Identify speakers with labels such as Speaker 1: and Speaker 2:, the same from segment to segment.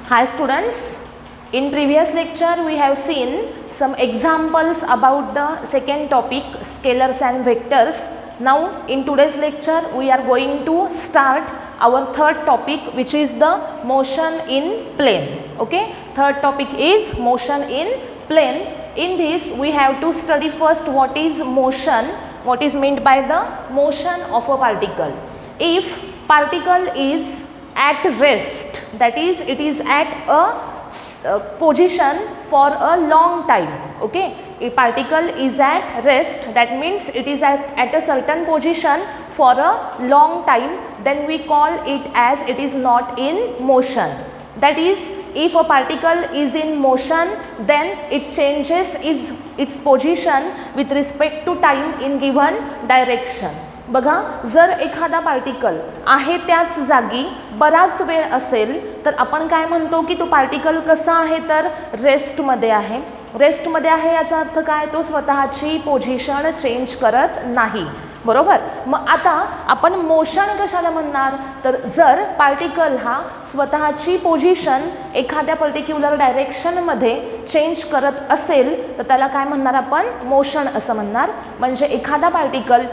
Speaker 1: Hi students, in previous lecture we have seen some examples about the second topic scalars and vectors. Now in today's lecture we are going to start our third topic, which is the motion in plane. Okay, third topic is motion in plane. In this we have to study first what is motion, what is meant by the motion of a particle. If particle is at rest, that is it is at a position for a long time. Okay, a particle is at rest, that means it is at a certain position for a long time, then we call it as it is not in motion. That is, if a particle is in motion, then it changes its position with respect to time in given direction. बघा, जर एखादा particle आहे त्याच जागी बराच वेळ असेल तर आपण काय म्हणतो की तो पार्टिकल कसा आहे, तर रेस्टमध्ये आहे. रेस्टमध्ये आहे याचा अर्थ काय, तो स्वतःची पोझिशन चेंज करत नाही. बरोबर. मग आता आपण मोशन कशाला म्हणणार, तर जर पार्टिकल हा स्वतःची पोझिशन एखाद्या पर्टिक्युलर डायरेक्शनमध्ये चेंज करत असेल तर त्याला काय म्हणणार आपण, मोशन असं म्हणणार. म्हणजे एखादा पार्टिकल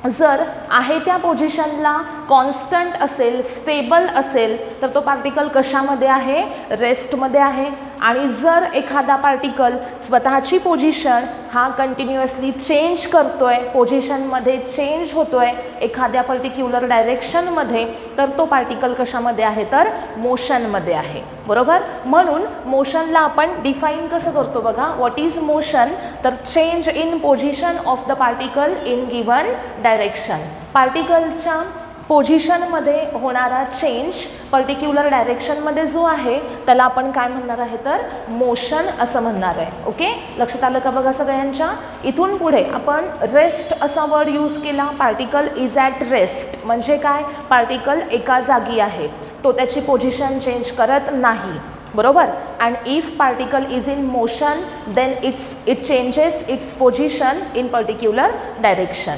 Speaker 1: जर आहे त्या पोझिशनला कॉन्स्टंट असेल, स्टेबल असेल, तर तो पार्टिकल कशामध्ये आहे, रेस्टमध्ये आहे. आणि जर एखादा पार्टिकल स्वतःची पोझिशन हा कंटिन्युअसली चेंज करतोय, पोझिशनमध्ये चेंज होतोय एखाद्या पर्टिक्युलर डायरेक्शनमध्ये, तर तो पार्टिकल कशामध्ये आहे, तर मोशनमध्ये आहे. बरोबर. म्हणून मोशनला आपण डिफाईन कसं करतो बघा, व्हॉट इज मोशन, तर change in position of the particle in given direction. पार्टिकलच्या पोझिशनमध्ये होणारा चेंज पर्टिक्युलर डायरेक्शनमध्ये जो आहे त्याला आपण काय म्हणणार आहे, तर मोशन असं म्हणणार आहे. ओके, लक्षात आलं का बघा सगळ्यांच्या. इथून पुढे आपण रेस्ट असा वर्ड यूज केला. पार्टिकल इज ॲट रेस्ट म्हणजे काय, पार्टिकल एका जागी आहे, तो त्याची पोझिशन चेंज करत नाही. बरोबर. And if particle is in motion then it changes its position in particular direction.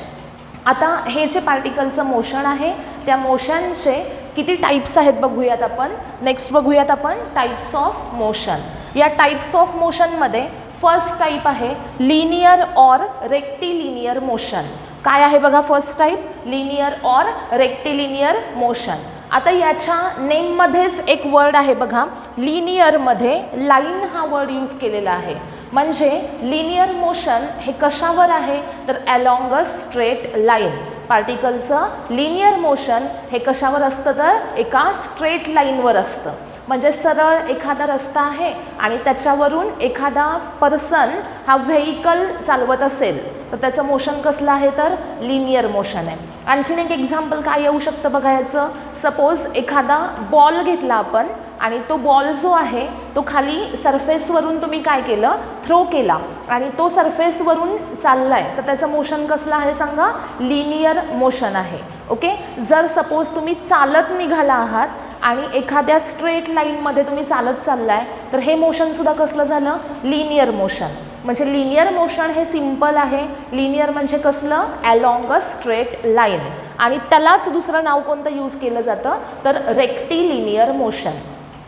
Speaker 1: आता हे जे पार्टिकलचं मोशन आहे त्या मोशनचे किती टाईप्स आहेत बघूयात आपण. नेक्स्ट बघूयात आपण टाईप्स ऑफ मोशन. या टाईप्स ऑफ मोशनमध्ये फर्स्ट टाईप आहे लिनियर ऑर रेक्टिलिनियर मोशन. काय आहे बघा first type, linear or rectilinear motion. आता याच्या नेममध्येच एक वर्ड आहे बघा, लिनियरमध्ये लाईन हा वर्ड यूज केलेला आहे. म्हणजे लिनियर मोशन हे कशावर आहे, तर अलॉंग अ स्ट्रेट लाईन. पार्टिकलचं लिनियर मोशन हे कशावर असतं, तर एका स्ट्रेट लाईनवर असतं. म्हणजे सरळ एखादा रस्ता आहे आणि त्याच्यावरून एखादा पर्सन हा व्हेइकल चालवत असेल तर त्याचं मोशन कसलं आहे, तर लिनियर मोशन आहे. आणखीन एक एक्झाम्पल काय येऊ शकतं बघा याचं. सपोज एखादा बॉल घेतला आपण आणि तो बॉल जो आहे तो खाली सरफेसवरून तुम्ही काय केलं, थ्रो केला आणि तो सरफेसवरून चालला आहे, तर त्याचं मोशन कसलं आहे सांगा, लिनियर मोशन आहे. ओके. जर सपोज तुम्ही चालत निघाला आहात आणि एखाद्या स्ट्रेट लाईनमध्ये तुम्ही चालत चाललाय तर हे मोशनसुद्धा कसलं झालं, लिनियर मोशन. म्हणजे लिनियर मोशन हे सिम्पल आहे. लिनियर म्हणजे कसलं, अलॉंग अ स्ट्रेट लाईन. आणि त्यालाच दुसरं नाव कोणतं यूज केलं जातं, तर रेक्टिलिनियर मोशन.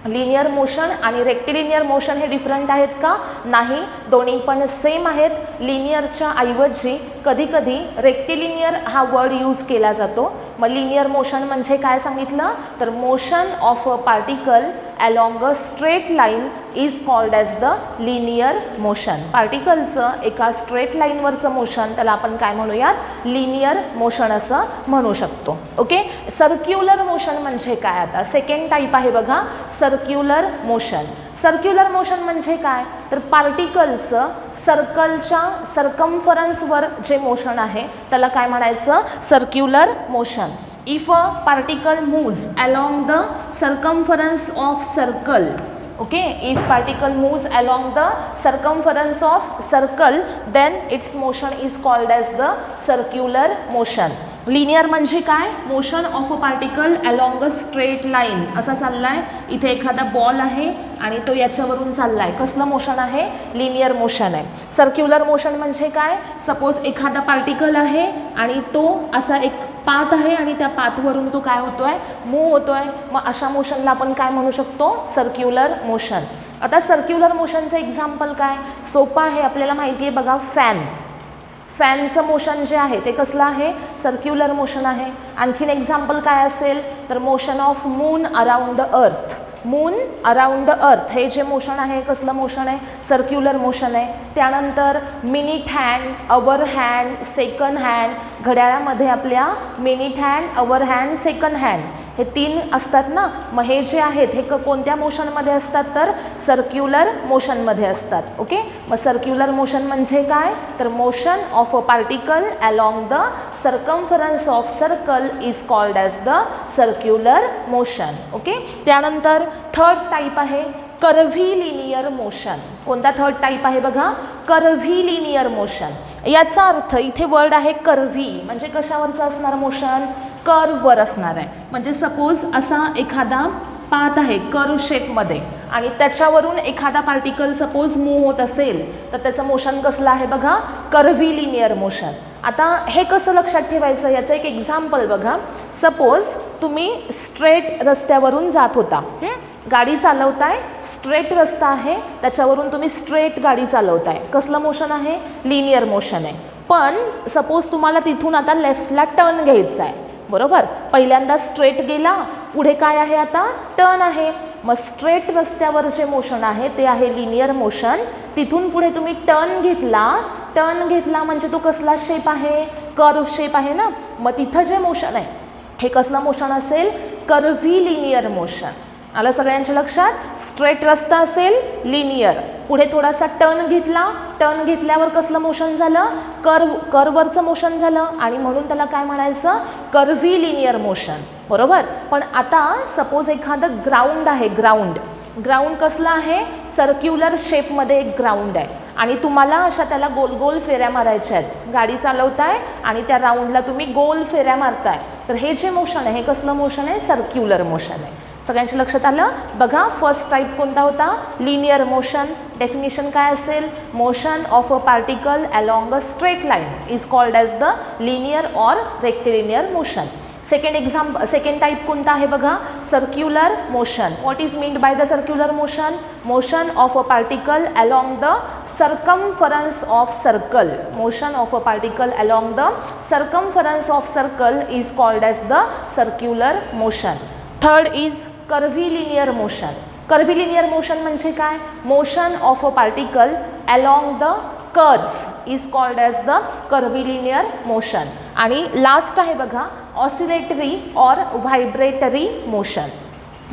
Speaker 1: लिनियर मोशन आणि रेक्टिलिनियर मोशन हे डिफरंट आहेत का, नाही, दोन्ही पण सेम आहेत. लिनियरच्या ऐवजी कधी कधी रेक्टिलिनियर हा वर्ड यूज केला जातो. मग लिनियर मोशन म्हणजे काय सांगितलं, तर motion of a particle along a straight line is called as the linear motion. पार्टिकलचं एका स्ट्रेट लाईनवरचं मोशन त्याला आपण काय म्हणूयात, लिनियर मोशन असं म्हणू शकतो. ओके. सर्क्युलर मोशन म्हणजे काय, आता सेकंड टाईप आहे बघा, सर्क्युलर मोशन. सर्क्युलर मोशन म्हणजे काय, तर पार्टिकलचं सर्कलच्या सर्कम्फरन्सवर जे मोशन आहे त्याला काय म्हणायचं, circular motion. If a particle moves along the circumference of circle, okay, if particle moves along the circumference of circle then its motion is called as the circular motion. Linear म्हणजे काय, motion of a particle along a straight line. असा चाललाय, इथे एखादा ball आहे आणि तो याच्यावरून चाललाय, कसलं मोशन आहे, लिनियर मोशन आहे. सर्क्युलर मोशन म्हणजे काय, सपोज एखादा पार्टिकल आहे आणि तो असा एक पाथ आहे आणि त्या पाथवरून तो काय होतोय, मूव्ह होतोय. मग अशा मोशनला आपण काय म्हणू शकतो, सर्क्युलर मोशन. आता सर्क्युलर मोशनचं एक्झाम्पल काय, सोपं आहे, आपल्याला माहिती आहे बघा, फॅनचं मोशन जे आहे ते कसलं आहे, सर्क्युलर मोशन आहे. आणखीन एक्झाम्पल काय असेल तर motion of moon around the earth. Moon around the earth हे जे मोशन आहे कसलं मोशन आहे, सर्क्युलर मोशन आहे. त्यानंतर minute hand, hour hand, second hand. घड्याळामध्ये आपल्या minute hand, hour hand, second hand हे 3 असतात ना. मग हे जे आहेत हे कोणत्या मोशनमध्ये असतात तर सर्क्युलर मोशनमध्ये असतात. ओके, मग सर्क्युलर मोशन म्हणजे काय तर motion of a particle along the circumference of circle is called as the circular motion. Okay, त्यानंतर थर्ड टाईप आहे कर्व्हिलिनियर मोशन. कोणता थर्ड टाईप आहे बघा, कर्व्हिलिनियर मोशन. याचा अर्थ इथे वर्ड आहे कर्व्ही, म्हणजे कशावरचं असणार मोशन, कर्ववर असणार आहे. म्हणजे सपोज असा एखादा पाथ आहे कर्व शेपमध्ये आणि त्याच्यावरून एखादा पार्टिकल सपोज मूव्ह होत असेल तर त्याचं मोशन कसलं आहे बघा, कर्व्हिलिनियर मोशन. आता हे कसं लक्षात ठेवायचं, याचं एक एक्झाम्पल बघा. सपोज तुम्ही स्ट्रेट रस्त्यावरून जात होता, गाडी चालवताय, स्ट्रेट रस्ता आहे, त्याच्यावरून तुम्ही स्ट्रेट गाडी चालवताय, कसलं मोशन आहे, लिनियर मोशन आहे. पण सपोज तुम्हाला तिथून आता लेफ्टला टर्न घ्यायचा आहे, बरोबर. पहिल्यांदा स्ट्रेट गेला, पुढे काय आहे आता, टर्न आहे. मग स्ट्रेट रस्त्यावर जे मोशन आहे ते आहे लिनियर मोशन. तिथून पुढे तुम्ही टर्न घेतला म्हणजे तो कसला शेप आहे, कर्व शेप आहे ना. मग तिथं जे मोशन आहे हे कसलं मोशन असेल, कर्व्हिलिनियर मोशन. आलं सगळ्यांच्या लक्षात. स्ट्रेट रस्ता असेल लिनियर, पुढे थोडासा टर्न घेतल्यावर कसलं मोशन झालं, कर्ववरचं मोशन झालं आणि म्हणून त्याला काय म्हणायचं, कर्व्हिलिनियर मोशन, बरोबर. पण आता सपोज एखादं ग्राउंड आहे, ग्राउंड कसलं आहे, सर्क्युलर शेपमध्ये एक ग्राउंड आहे आणि तुम्हाला अशा त्याला गोल गोल फेऱ्या मारायच्या आहेत. गाडी चालवताय आणि त्या राऊंडला तुम्ही गोल फेऱ्या मारताय, तर हे जे मोशन आहे हे कसलं मोशन आहे, सर्क्युलर मोशन आहे. सगळ्यांच्या लक्षात आलं बघा. फर्स्ट टाईप कोणता होता, लिनियर मोशन. डेफिनेशन काय असेल, motion of a particle along a straight line is called as the linear or rectilinear motion. Second type कोणता आहे बघा, circular motion. What is meant by the circular motion, motion of a particle along the circumference of circle. Motion of a particle along the circumference of circle is called as the circular motion. Third is curvilinear motion. Curvilinear motion म्हणजे काय, motion of a particle along the curve is called as the curvilinear motion. आणि last आहे बघा oscillatory or vibratory motion.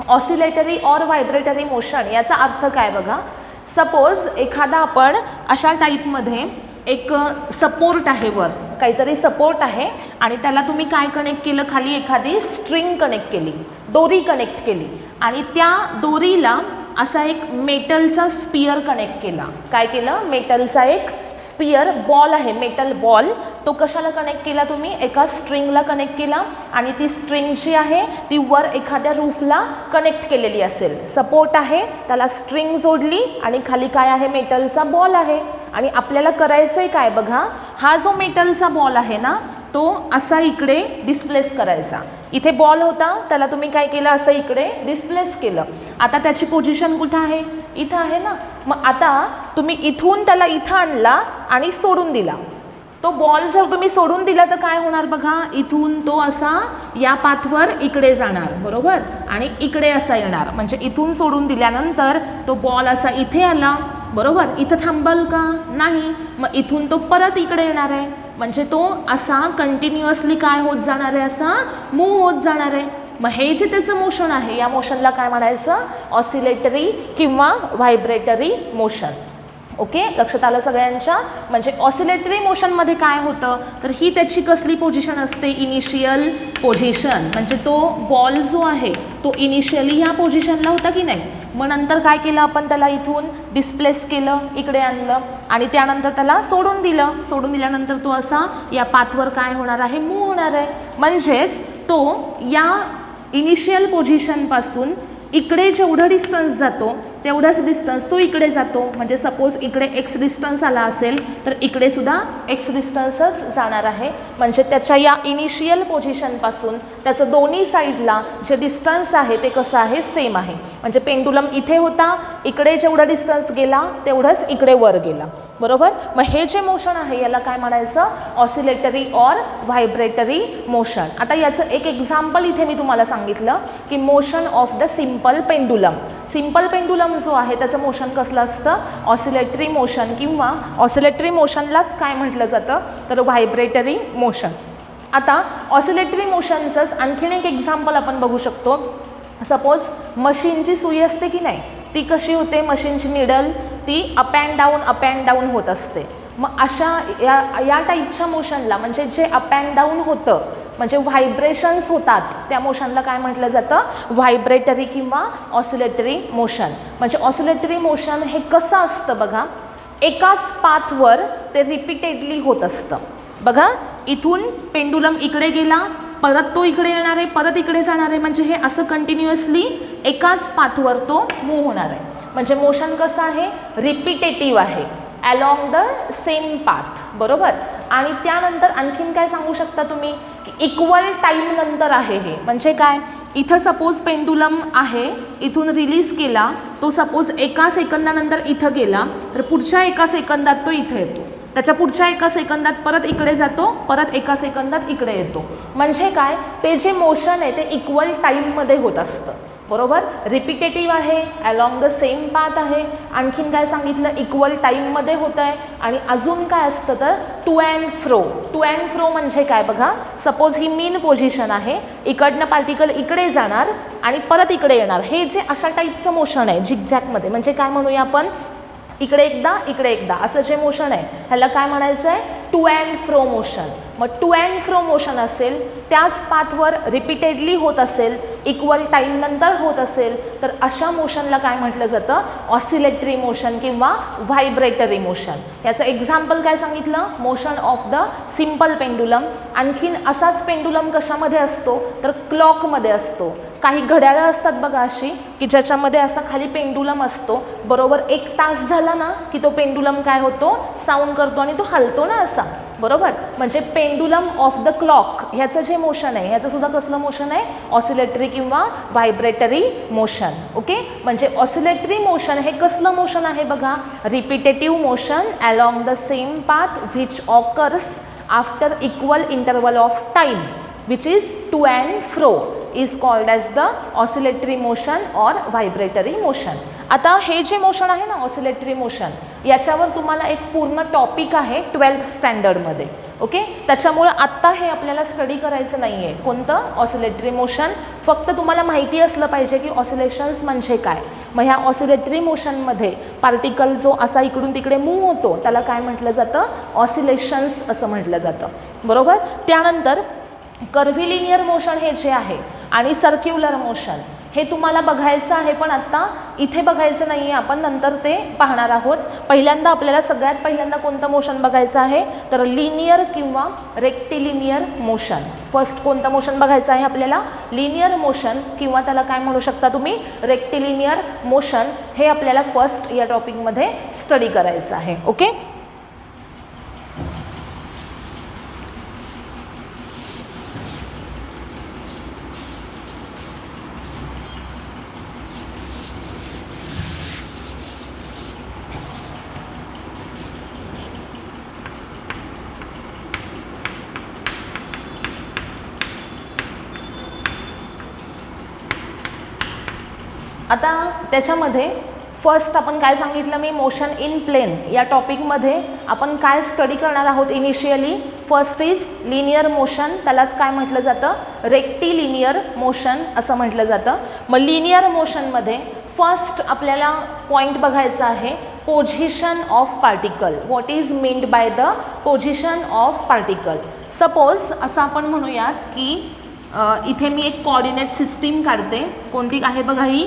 Speaker 1: Oscillatory और व्हायब्रेटरी motion याचा अर्थ काय बघा. सपोज एखादा आपण अशा टाईपमध्ये एक सपोर्ट आहे, वर काहीतरी सपोर्ट आहे आणि त्याला तुम्ही काय कनेक्ट केलं, खाली एखादी स्ट्रिंग कनेक्ट केली, दोरी कनेक्ट केली आणि त्या दोरीला असा एक मेटलचा स्पियर कनेक्ट केला. काय केलं, मेटलचा एक स्पियर, बॉल आहे, मेटल बॉल, तो कशाला कनेक्ट केला तुम्ही, एका स्ट्रिंगला कनेक्ट केला आणि ती स्ट्रिंग जी आहे ती वर एखाद्या रूफला कनेक्ट केलेली असेल. सपोर्ट आहे, त्याला स्ट्रिंग जोडली आणि खाली काय आहे, मेटलचा बॉल आहे. आणि आपल्याला करायचंय काय बघा, हा जो मेटलचा बॉल आहे ना तो असा इकडे डिस्प्लेस करायचा. इथे बॉल होता, त्याला तुम्ही काय केलं, असं इकडे डिस्प्लेस केलं. आता त्याची पोझिशन कुठं आहे, इथं आहे ना. मग आता तुम्ही इथून त्याला इथं आणला आणि सोडून दिला. तो बॉल जर तुम्ही सोडून दिला तर काय होणार बघा, इथून तो असा या पाथवर इकडे जाणार, बरोबर, आणि इकडे असा येणार. म्हणजे इथून सोडून दिल्यानंतर तो बॉल असा इथे आला, बरोबर, इथं थांबल का, नाही. मग इथून तो परत इकडे येणार आहे, म्हणजे तो असा कंटिन्युअसली काय होत जाणार आहे, असा मूव्ह होत जाणार आहे. मग हे जे त्याचं मोशन आहे या मोशनला काय म्हणायचं, ऑसिलेटरी किंवा व्हायब्रेटरी मोशन. ओके, लक्षात आलं सगळ्यांच्या. म्हणजे ऑसिलेटरी मोशनमध्ये काय होतं तर ही त्याची कसली पोझिशन असते, इनिशियल पोझिशन. म्हणजे तो बॉल जो आहे तो इनिशियली ह्या पोझिशनला होता की नाही. मग नंतर काय केलं आपण, त्याला इथून डिस्प्लेस केलं, इकडे आणलं आणि त्यानंतर त्याला सोडून दिलं. सोडून दिल्यानंतर तो असा या पाथवर काय होणार आहे, मूव्ह होणार आहे. म्हणजेच तो या इनिशियल पोझिशनपासून इकडे जेवढं डिस्टन्स जातो तेवढाच डिस्टन्स तो इकडे जातो. म्हणजे सपोज इकडे एक्स डिस्टन्स आला असेल तर इकडे सुद्धा एक्स डिस्टन्सच जाणार आहे. म्हणजे त्याच्या या इनिशियल पोझिशनपासून त्याचं दोन्ही साईडला जे डिस्टन्स आहे ते कसं आहे, सेम आहे. म्हणजे पेंडुलम इथे होता, इकडे जेवढा डिस्टन्स गेला तेवढंच इकडे वर गेला. बरोबर. मग हे जे मोशन आहे याला काय म्हणायचं, ऑसिलेटरी ऑर व्हायब्रेटरी मोशन. आता याचं एक एक्झाम्पल इथे मी तुम्हाला सांगितलं की motion of the simple pendulum. Simple pendulum जो आहे त्याचं मोशन कसलं असतं, ऑसिलेटरी मोशन, किंवा ऑसिलेटरी मोशनलाच काय म्हटलं जातं तर व्हायब्रेटरी मोशन. आता ऑसिलेटरी मोशनचंच आणखीन एक एक्झाम्पल आपण बघू शकतो. सपोज मशीनची सुई असते की नाही, ती कशी होते, मशीनची निडल ती अप अँड डाऊन होत असते. मग अशा या टाईपच्या मोशनला म्हणजे जे अप अँड डाऊन होतं म्हणजे व्हायब्रेशन्स होतात त्या मोशनला काय म्हटलं जातं, व्हायब्रेटरी किंवा ऑसिलेटरी मोशन. म्हणजे ऑसिलेटरी मोशन हे कसं असतं बघा, एकाच पाथवर ते रिपीटेडली होत असतं. बघा इथून पेंडुलम इकडे गेला, परत तो इकडे येणार आहे, परत इकडे जाणार आहे. म्हणजे हे असं कंटिन्युअसली एकाच पाथवर तो मूव्ह होणार आहे. म्हणजे मोशन कसं आहे, रिपीटेटिव्ह आहे, अलॉंग द सेम पाथ. बरोबर. आणि त्यानंतर आणखीन काय सांगू शकता तुम्ही की इक्वल टाईम नंतर आहे हे. म्हणजे काय, इथं सपोज पेंडुलम आहे, इथून रिलीज केला तो, सपोज एका सेकंदानंतर इथं गेला तर पुढच्या एका सेकंदात तो इथं येतो, त्याच्या पुढच्या एका सेकंदात परत इकडे जातो, परत एका सेकंदात इकडे येतो. म्हणजे काय, ते जे मोशन आहे ते इक्वल टाईममध्ये होत असतं. बरोबर. रिपीटेटिव्ह आहे, अलॉंग द सेम पाथ आहे, आणखीन काय सांगितलं, इक्वल टाईममध्ये होत आहे. आणि अजून काय असतं तर to and fro. To and fro म्हणजे काय बघा, सपोज ही मीन पोझिशन आहे, इकडनं पार्टिकल इकडे जाणार आणि परत इकडे येणार. हे जे अशा टाईपचं मोशन आहे झिगझॅगमध्ये, म्हणजे काय म्हणूया आपण, इकडे एकदा असं जे मोशन आहे ह्याला काय म्हणायचं आहे, टू अँड फ्रो मोशन. मग टू अँड फ्रो मोशन असेल, त्याच पाथवर रिपीटेडली होत असेल, इक्वल टाईम नंतर होत असेल तर अशा मोशनला काय म्हटलं जातं, ऑसिलेटरी मोशन किंवा व्हायब्रेटरी मोशन. याचं एक्झाम्पल काय सांगितलं, motion of the simple pendulum. आणखीन असाच पेंडुलम कशामध्ये असतो तर क्लॉकमध्ये असतो. काही घड्याळं असतात बघा अशी की ज्याच्यामध्ये असा खाली पेंडुलम असतो. बरोबर 1 तास झाला ना की तो पेंडुलम काय होतो, साऊंड करतो आणि तो हलतो ना असा. बरोबर. म्हणजे पेंडुलम ऑफ द क्लॉक ह्याचं जे मोशन आहे ह्याचं सुद्धा कसलं मोशन आहे, ऑसिलेटरी किंवा व्हायब्रेटरी मोशन. ओके. म्हणजे ऑसिलेटरी मोशन हे कसलं मोशन आहे बघा, repetitive motion along the same path which occurs after equal interval of time which is to and fro is called as the oscillatory motion or vibratory motion. आता हे जे motion आहे ना oscillatory motion, याच्यावर तुम्हाला एक पूर्ण टॉपिक आहे 12th स्टँडर्डमध्ये. ओके. त्याच्यामुळं आत्ता हे आपल्याला स्टडी करायचं नाही आहे कोणतं, ऑसिलेटरी मोशन. फक्त तुम्हाला माहिती असलं पाहिजे की ऑसिलेशन्स म्हणजे काय. मग ह्या ऑसिलेटरी मोशनमध्ये पार्टिकल जो असा इकडून तिकडे मूव्ह होतो त्याला काय म्हटलं जातं, ऑसिलेशन्स असं म्हटलं जातं. बरोबर. त्यानंतर कर्व्हिलिनियर मोशन हे जे आहे आणि सर्क्युलर मोशन हे तुम्हाला बघायचं आहे, पण आत्ता इथे बघायचं नाही आहे, आपण नंतर ते पाहणार आहोत. पहिल्यांदा आपल्याला सगळ्यात पहिल्यांदा कोणतं मोशन बघायचं आहे तर लिनियर किंवा रेक्टिलिनियर मोशन. फर्स्ट कोणतं मोशन बघायचं आहे आपल्याला, लिनियर मोशन किंवा त्याला काय म्हणू शकता तुम्ही, रेक्टिलिनियर मोशन. हे आपल्याला फर्स्ट या टॉपिकमध्ये स्टडी करायचं आहे. ओके. आता त्याच्यामध्ये फर्स्ट आपण काय सांगितलं मी, मोशन इन प्लेन या टॉपिकमध्ये आपण काय स्टडी करणार आहोत initially. First is linear motion, त्यालाच काय म्हटलं जातं, रेक्टिलिनियर मोशन असं म्हटलं जातं. मग लिनियर मोशनमध्ये फर्स्ट आपल्याला पॉईंट बघायचा आहे, position of particle. What is meant by the position of particle. Suppose असं आपण म्हणूयात की इथे मी एक कोऑर्डिनेट सिस्टीम काढते. कोणती आहे बघा ही,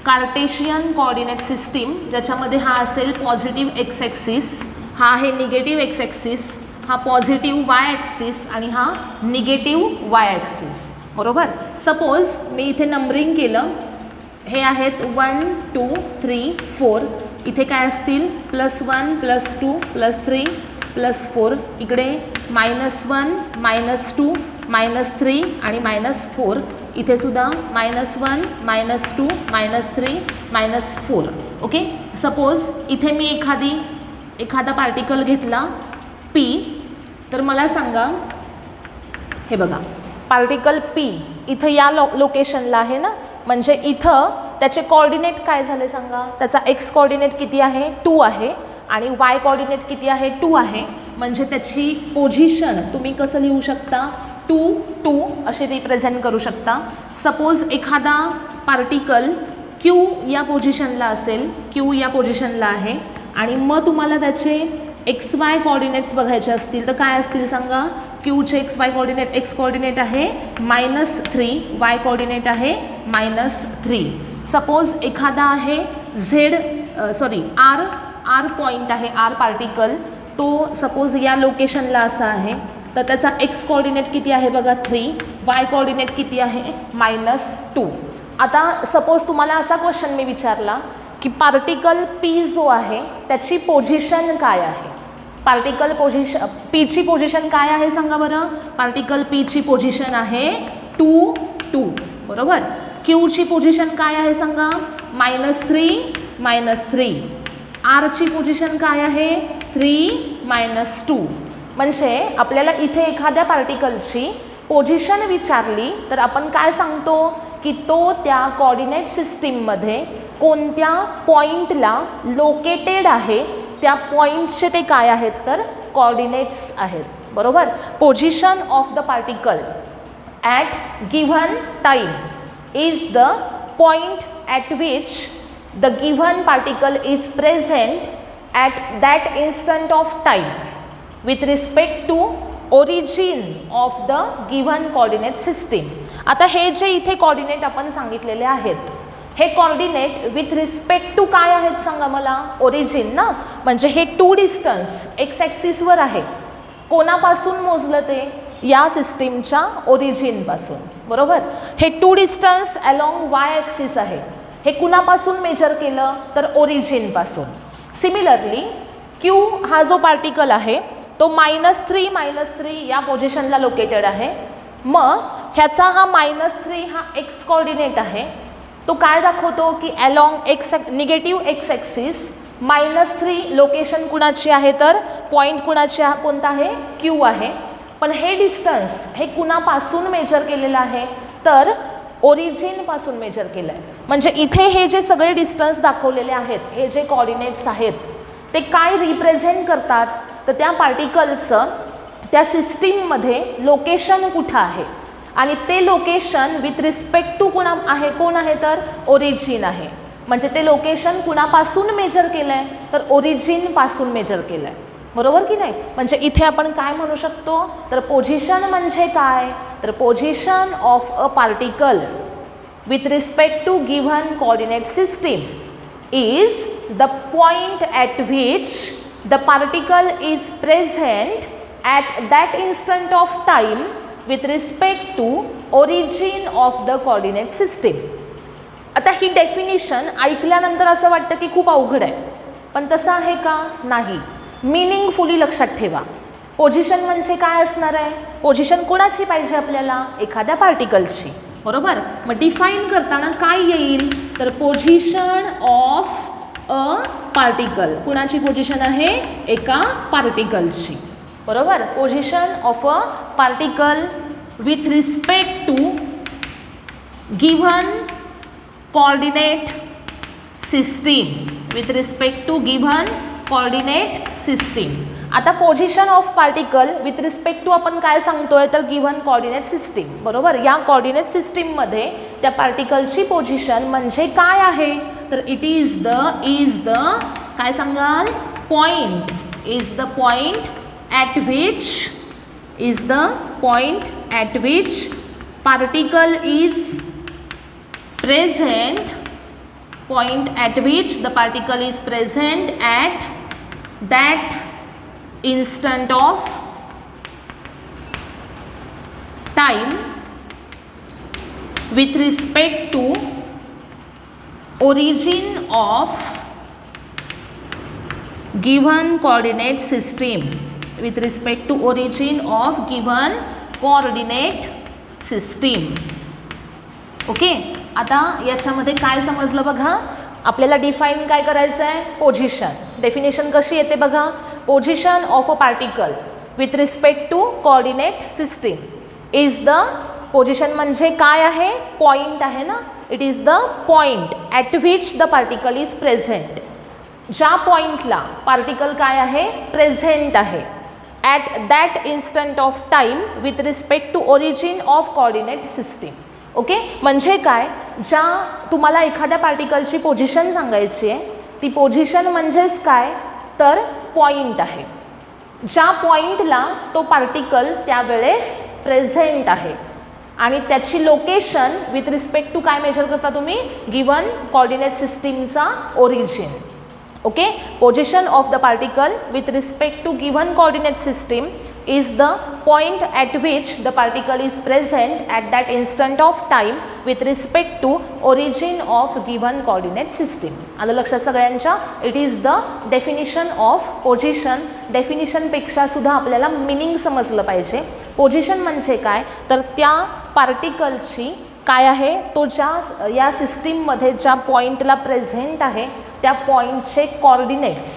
Speaker 1: कार्टेशियन कोऑर्डिनेट सिस्टीम, ज्याच्यामध्ये हा असेल पॉझिटिव्ह एक्स ॲक्सिस, हा आहे निगेटिव्ह एक्स ॲक्सिस, हा पॉझिटिव्ह वाय ॲक्सिस आणि हा निगेटिव्ह वाय ॲक्सिस. बरोबर. सपोज मी इथे नंबरिंग केलं हे आहेत 1 2 3 4, इथे काय असतील +1 +2 +3 +4, इकडे -1 -2 -3 आणि -4, इथे सुद्धा -1 -2 -3 -4. ओके, सपोज इथे मी एखादा पार्टिकल घेतला P, तर मला सांगा, हे बघा पार्टिकल P इथं या लोकेशनला आहे ना, म्हणजे इथं त्याचे कोऑर्डिनेट काय झाले सांगा, त्याचा x कोऑर्डिनेट किती आहे 2 आहे आणि y कोऑर्डिनेट किती आहे 2 आहे, म्हणजे त्याची पोझिशन तुम्ही कसं लिहू शकता 2 2 असे रिप्रेझेंट करू शकता. सपोज एखादा पार्टिकल Q या पोझिशनला असेल, Q या पोझिशनला आहे आणि मग तुम्हाला त्याचे XY कोऑर्डिनेट्स बघायचे असतील तर काय असतील सांगा, Qचे XY कोऑर्डिनेट, x कोऑर्डिनेट आहे -3, y कोऑर्डिनेट आहे -3. सपोज एखादा आहे R पॉईंट आहे, R पार्टिकल, तो सपोज या लोकेशनला असा आहे, तर त्याचा x कोऑर्डिनेट किती आहे बघा 3, y कोऑर्डिनेट किती आहे -2. आता सपोज तुम्हाला असा क्वेश्चन मी विचारला की पार्टिकल P जो आहे त्याची पोझिशन काय आहे, पार्टिकल पोझिशन Pची पोझिशन काय आहे सांगा बरं. पार्टिकल Pची पोझिशन आहे 2 2, बरोबर. Qची पोझिशन काय आहे सांगा -3 -3. Rची पोझिशन काय आहे 3 -2. म्हणजे आपल्याला इथे एखाद्या पार्टिकलची पोझिशन विचारली तर आपण काय सांगतो की तो त्या कोऑर्डिनेट सिस्टीममध्ये कोणत्या पॉईंटला लोकेटेड आहे, त्या पॉईंटचे ते काय आहेत तर कोऑर्डिनेट्स आहेत, बरोबर. Position of the particle at given time is the point at which the given particle is present at that instant of time with respect to origin of the given coordinate system. आता हे जे इथे coordinate आपण सांगितलेले आहेत, हे coordinate with respect to काय आहेत सांगा मला, ओरिजिन ना, म्हणजे हे 2 डिस्टन्स एक्स ॲक्सिसवर आहे. कोणापासून मोजलं ते, या सिस्टीमच्या ओरिजिनपासून, बरोबर. हे 2 डिस्टन्स अलॉंग वाय ॲक्सिस आहे, हे कुणापासून मेजर केलं तर ओरिजिनपासून. सिमिलरली Q हा जो पार्टिकल आहे तो -3 -3 या पोझिशनला लोकेटेड आहे. मग ह्याचा हा -3 हा x कोऑर्डिनेट आहे, तो काय दाखवतो की along negative X axis -3 location कुणाची आहे तर पॉईंट कुणाची कोणता आहे Q आहे. पण हे डिस्टन्स हे कुणापासून मेजर केलेलं आहे तर ओरिजिनपासून मेजर केलं आहे. म्हणजे इथे हे जे सगळे डिस्टन्स दाखवलेले आहेत, हे जे कोऑर्डिनेट्स आहेत ते काय रिप्रेझेंट करतात तर त्या पार्टिकलचं त्या सिस्टीममध्ये लोकेशन कुठं आहे आणि ते लोकेशन विथ रिस्पेक्ट टू कोण आहे तर ओरिजिन आहे. म्हणजे ते लोकेशन कुणापासून मेजर केलं आहे तर ओरिजिनपासून मेजर केलं आहे, बरोबर की नाही. म्हणजे इथे आपण काय म्हणू शकतो तर पोझिशन म्हणजे काय तर position of a particle with respect to given coordinate system is the point at which the particle is present at that instant of time with respect to origin of the coordinate system. आता ही definition ऐकल्यानंतर असं वाटतं की खूप अवघड आहे, पण तसं आहे का नाही. मिनिंगफुली लक्षात ठेवा. पोझिशन म्हणजे काय असणार आहे, पोझिशन कोणाची पाहिजे आपल्याला, एखाद्या पार्टिकलची, बरोबर. मग डिफाईन करताना काय येईल तर पोझिशन ऑफ अ पार्टिकल, कुणाची पोझिशन आहे एका पार्टिकलची, बरोबर. Position of a particle with respect to given coordinate system, with respect to given coordinate system. आता position of particle with respect to आपण काय सांगतोय तर गिव्हन कोऑर्डिनेट सिस्टीम, बरोबर. या कोऑर्डिनेट सिस्टीममध्ये त्या पार्टिकलची पोझिशन म्हणजे काय आहे तर इट इज द काय सांगाल point, is the point at which particle is present, point at which the particle is present at that instant of time with respect to origin of given coordinate system, with respect to origin of given coordinate system. Okay, आता याच्यामध्ये काय समजलं बघा, आपल्याला define काय करायचं आहे, position. Definition कशी येते बघा, position of a particle with respect to coordinate system is the, position म्हणजे काय आहे, पॉइंट आहे ना, it is the point at which the particle is present. ज्या पॉइंटला पार्टिकल काय आहे, प्रेझेंट आहे, at that instant of time with respect to origin of coordinate system. Okay, म्हणजे काय, ज्या तुम्हाला एखाद्या पार्टिकलची पोझिशन सांगायची आहे, ती पोझिशन म्हणजेच काय, तर पॉइंट आहे. ज्या पॉइंटला तो पार्टिकल त्यावेळेस प्रेझेंट आहे आणि त्याची लोकेशन विथ रिस्पेक्ट टू काय मेजर करता तुम्ही, गिवन कोऑर्डिनेट सिस्टीमचा origin. Okay, position of the particle with respect to given coordinate system is the point at which the particle is present at that instant of time with respect to origin of given coordinate system. आलं लक्षात सगळ्यांच्या, it is the definition of position. डेफिनिशनपेक्षा सुद्धा आपल्याला meaning समजलं पाहिजे. Position म्हणजे काय, तर त्या पार्टिकलची काय आहे, तो ज्या या सिस्टीममध्ये ज्या पॉईंटला प्रेझेंट आहे त्या पॉईंटचे कॉर्डिनेट्स,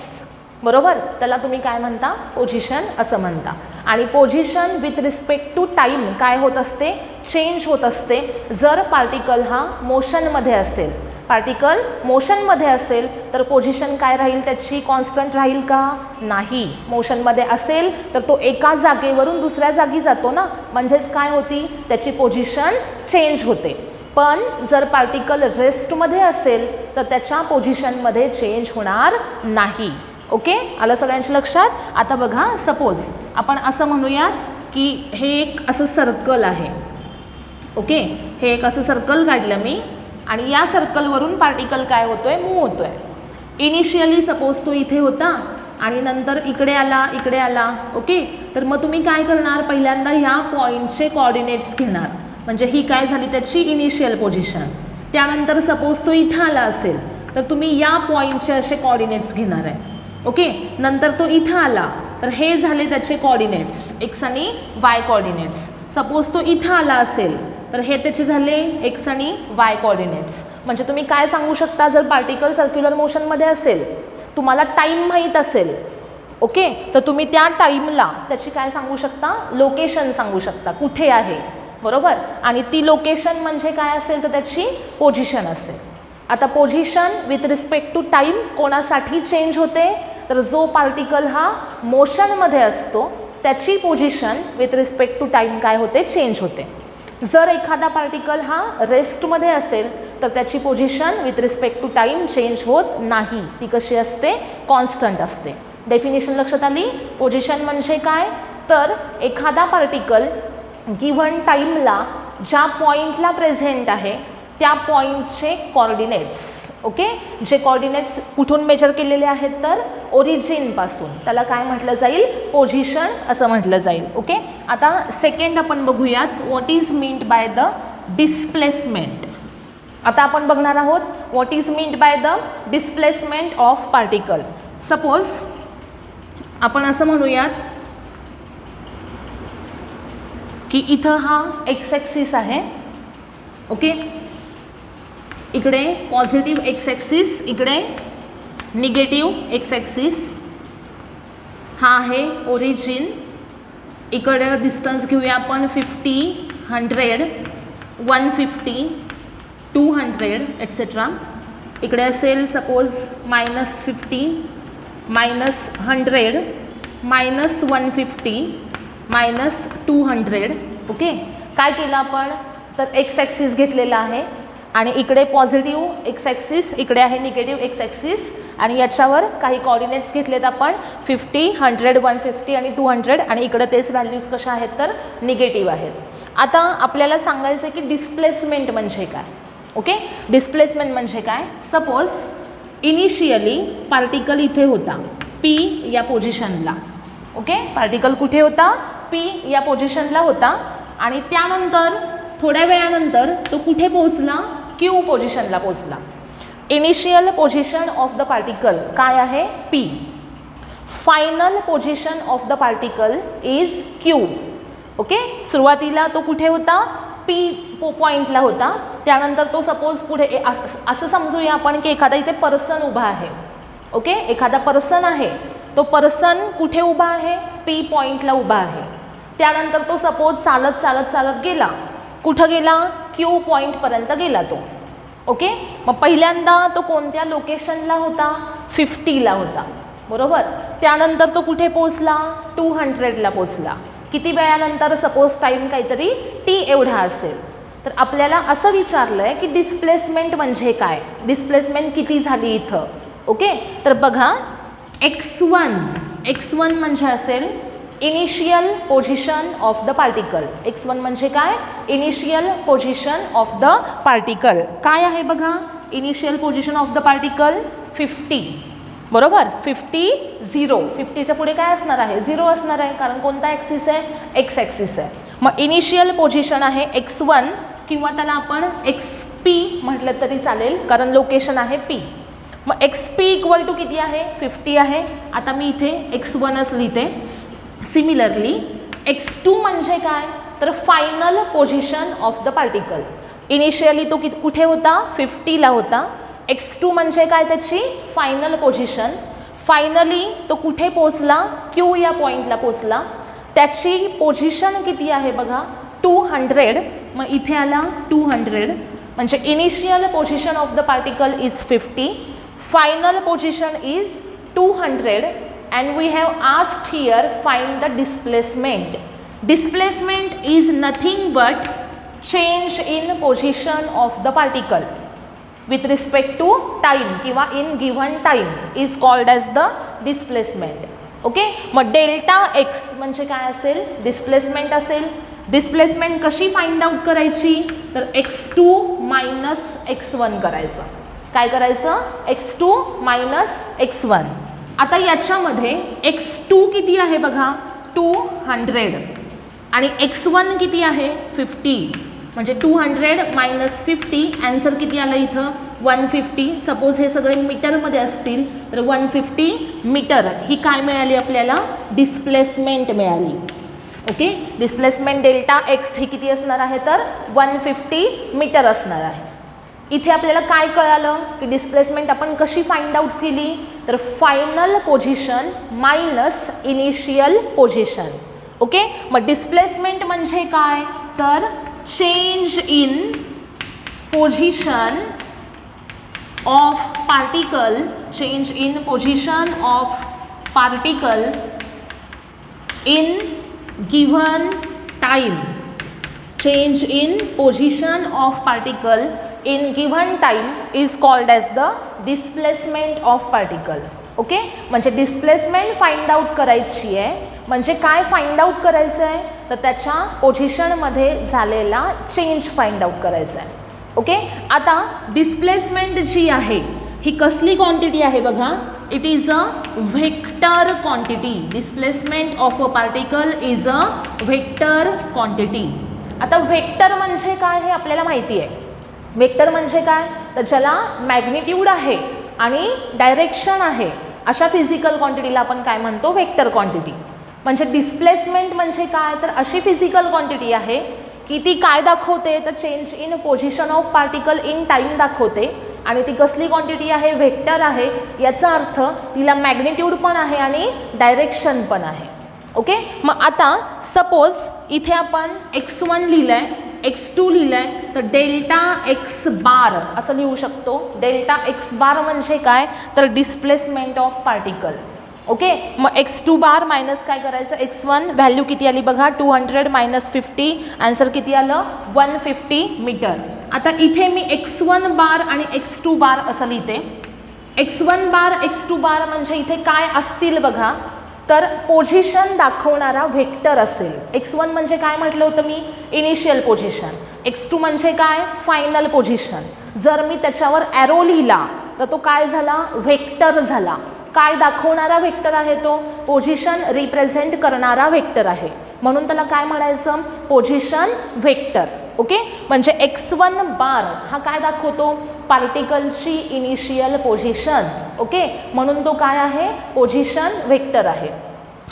Speaker 1: बरोबर, त्याला तुम्ही काय म्हणता, पोझिशन असं म्हणता. आणि position with respect to time काय होत असते, चेंज होत असते. जर पार्टिकल हा मोशनमध्ये असेल, पार्टिकल मोशनमध्ये असेल तर पोझिशन काय राहील, त्याची कॉन्स्टंट राहील का, नाही. मोशनमध्ये असेल तर तो एका जागेवरून दुसऱ्या जागी जातो ना, म्हणजेच काय होती, त्याची पोझिशन चेंज होते. पण जर पार्टिकल रेस्टमध्ये असेल तर त्याच्या पोझिशनमध्ये चेंज होणार नाही. ओके, आलं सगळ्यांच्या लक्षात. आता बघा, सपोज आपण असं म्हणूयात की हे एक असं सर्कल आहे. ओके, हे एक असं सर्कल काढलं मी आणि या सर्कलवरून पार्टिकल काय होतोय, मूव्ह होतोय. इनिशियली सपोज तो इथे होता आणि नंतर इकडे आला, इकडे आला. ओके, तर मग तुम्ही काय करणार, पहिल्यांदा ह्या पॉईंटचे कोऑर्डिनेट्स घेणार, म्हणजे ही काय झाली त्याची इनिशियल पोझिशन. त्यानंतर सपोज तो इथं आला असेल तर तुम्ही या पॉईंटचे असे कोऑर्डिनेट्स घेणार आहे. ओके, नंतर तो इथं आला तर हे झाले त्याचे कोऑर्डिनेट्स, एक्स आणि वाय कोऑर्डिनेट्स. सपोज तो इथं आला असेल तर हे त्याचे झाले एक्स आणि वाय कोऑर्डिनेट्स. म्हणजे तुम्ही काय सांगू शकता, जर पार्टिकल सर्क्युलर मोशनमध्ये असेल, तुम्हाला टाईम माहीत असेल, ओके, तर तुम्ही त्या टाईमला त्याची काय सांगू शकता, लोकेशन सांगू शकता, कुठे आहे, बरोबर. आणि ती लोकेशन म्हणजे काय असेल, तर त्याची पोझिशन असेल. आता position with respect to time कोणासाठी चेंज होते, तर जो पार्टिकल हा मोशनमध्ये असतो त्याची position with respect to time काय होते, चेंज होते. जर एखादा पार्टिकल हा रेस्टमध्ये असेल तर त्याची position with respect to time change होत नाही, ती कशी असते, कॉन्स्टंट असते. डेफिनेशन लक्षात आली. पोझिशन म्हणजे काय, तर एखादा पार्टिकल गिव्हन टाईमला ज्या पॉईंटला प्रेझेंट आहे त्या पॉईंटचे कॉर्डिनेट्स. ओके, जे कॉर्डिनेट्स कुठून मेजर केलेले आहेत, तर ओरिजिनपासून, त्याला काय म्हटलं जाईल, पोझिशन असं म्हटलं जाईल. ओके, आता सेकंड आपण बघूयात, what is meant by the displacement. आता आपण बघणार आहोत what is meant by the displacement of particle. Suppose आपण असं म्हणूयात की इथं हा एक्स ॲक्सिस आहे. ओके, इकडे पॉझिटिव्ह एक्स ॲक्सिस, इकडे निगेटिव्ह एक्स ॲक्सिस. हा आहे ओरिजिन. इकडे डिस्टन्स घेऊया आपण 50, 100, 150, 200 एक्सेट्रा. इकडे असेल सपोज -50, -100, -150, -200. ओके, काय केलं आपण, तर एक्स ॲक्सिस घेतलेला आहे आणि इकडे पॉझिटिव्ह एक्स ॲक्सिस, इकडे आहे निगेटिव्ह एक्स ॲक्सिस आणि याच्यावर काही कोऑर्डिनेट्स घेतलेत आपण 50, 100, 150 आणि 200 आणि इकडे तेच व्हॅल्यूज कशा आहेत, तर निगेटिव्ह आहेत. आता आपल्याला सांगायचं आहे की डिस्प्लेसमेंट म्हणजे काय. ओके, डिस्प्लेसमेंट म्हणजे काय, सपोज इनिशियली पार्टिकल इथे होता पी या पोझिशनला. ओके, पार्टिकल कुठे होता, पी या पोझिशनला होता आणि त्यानंतर थोड्या वेळानंतर तो कुठे पोहोचला, क्यू पोझिशनला पोहोचला. Initial position of the particle काय आहे P. Final position of the particle is Q. Okay, सुरुवातीला तो कुठे होता P पॉईंटला होता, त्यानंतर तो सपोज पुढे असं समजूया आपण की एखादा इथे पर्सन उभा आहे. ओके, एखादा पर्सन आहे, तो पर्सन कुठे उभा आहे P पॉईंटला उभा आहे. त्यानंतर तो सपोज चालत चालत चालत गेला, कुठं गेला Q पॉईंटपर्यंत गेला तो. ओके, मग पहिल्यांदा तो कोणत्या लोकेशनला होता 50ला होता बरोबर. त्यानंतर तो कुठे पोचला 200ला पोचला. किती वेळानंतर सपोज टाईम काहीतरी T एवढा असेल. तर आपल्याला असं विचारलं आहे की डिस्प्लेसमेंट म्हणजे काय, डिस्प्लेसमेंट किती झाली इथं. ओके, तर बघा x1 म्हणजे असेल initial position of the particle. x1 म्हणजे काय initial position of the particle. काय आहे बघा initial position of the particle 50 बरोबर. 50च्या पुढे काय असणार आहे 0 असणार आहे, कारण कोणता ॲक्सिस आहे x ॲक्सिस आहे. मग इनिशियल पोझिशन आहे x1 किंवा त्याला आपण xp म्हटलं तरी चालेल कारण लोकेशन आहे P. मग xp इक्वल टू किती आहे 50 आहे. आता मी इथे x1च लिहिते. सिमिलरली x2 म्हणजे काय तर final position of the particle. Initially तो कुठे होता 50ला होता. x2 म्हणजे काय त्याची फायनल पोझिशन. फायनली तो कुठे पोचला Q या पॉईंटला पोचला. त्याची पोझिशन किती आहे बघा 200. मग इथे आला 200 म्हणजे initial position of the particle is 50, final position is 200 and we have asked here find the displacement. Displacement is nothing but change in position of the particle with respect to time किंवा in given time is called as the displacement. Okay, मग delta x म्हणजे काय असेल displacement असेल. Displacement कशी find out करायची तर x2 minus x1 करायचं. काय करायचं x2 मायनस x1. आता याच्यामध्ये x2 किती आहे बघा 200 आणि x1 किती आहे 50 म्हणजे 200 मायनस 50 आन्सर किती आलं इथं 150. सपोज हे सगळे मीटरमध्ये असतील तर 150 मीटर ही काय मिळाली आपल्याला डिस्प्लेसमेंट मिळाली. ओके, डिस्प्लेसमेंट डेल्टा x ही किती असणार आहे तर 150 मीटर असणार आहे. इथे आपल्याला काय कळालं की डिस्प्लेसमेंट आपण कशी फाइंड आउट केली तर final position minus initial position. Okay, मग डिस्प्लेसमेंट म्हणजे काय तर change in position of particle. Change in position of particle in given time. Change in position of particle in given time is called as the displacement of particle. Okay, म्हणजे displacement find out करायची आहे म्हणजे काय find out करायचं आहे तर त्याच्या पोझिशनमध्ये झालेला चेंज फाइंड आउट करायचा आहे. ओके, आता डिस्प्लेसमेंट जी आहे ही कसली क्वांटिटी आहे बघा it is a vector quantity. Displacement of a particle is a vector quantity. आता व्हेक्टर म्हणजे काय हे आपल्याला माहिती आहे. वेक्टर म्हणजे काय तर ज्याला मॅग्निट्यूड आहे आणि डायरेक्शन आहे अशा फिजिकल क्वांटिटीला आपण काय म्हणतो वेक्टर क्वांटिटी. म्हणजे डिस्प्लेसमेंट म्हणजे काय तर अशी फिजिकल क्वांटिटी आहे की ती काय दाखवते तर change in position of particle in time दाखवते आणि ती कसली क्वांटिटी आहे व्हेक्टर आहे. याचा अर्थ तिला मॅग्निट्यूड पण आहे आणि डायरेक्शन पण आहे. ओके, मग आता सपोज इथे आपण x1 लिहिलं आहे x2 लिहिलं आहे तर डेल्टा x बार असं लिहू शकतो. डेल्टा x बार म्हणजे काय तर डिस्प्लेसमेंट ऑफ पार्टिकल. ओके, मग x2 बार मायनस काय करायचं x1 व्हॅल्यू किती आली बघा 200 मायनस 50 आन्सर किती आलं 150 मीटर. आता इथे मी x1 बार आणि x2 बार असं लिहिते. x1 बार x2 बार म्हणजे इथे काय असतील बघा तर पोझिशन दाखवणारा व्हेक्टर असेल. x1 म्हणजे काय म्हटलं होतं मी इनिशियल पोझिशन. x2 म्हणजे काय फायनल पोझिशन. जर मी त्याच्यावर ॲरो लिहिला तर तो काय झाला व्हेक्टर झाला. काय दाखवणारा व्हेक्टर आहे तो पोझिशन रिप्रेझेंट करणारा व्हेक्टर आहे म्हणून त्याला काय म्हणायचं पोझिशन व्हेक्टर. ओके, म्हणजे x1 बार हा काय दाखवतो पार्टिकलची इनिशियल पोझिशन. ओके, म्हणून तो काय आहे, पोझिशन वेक्टर आहे.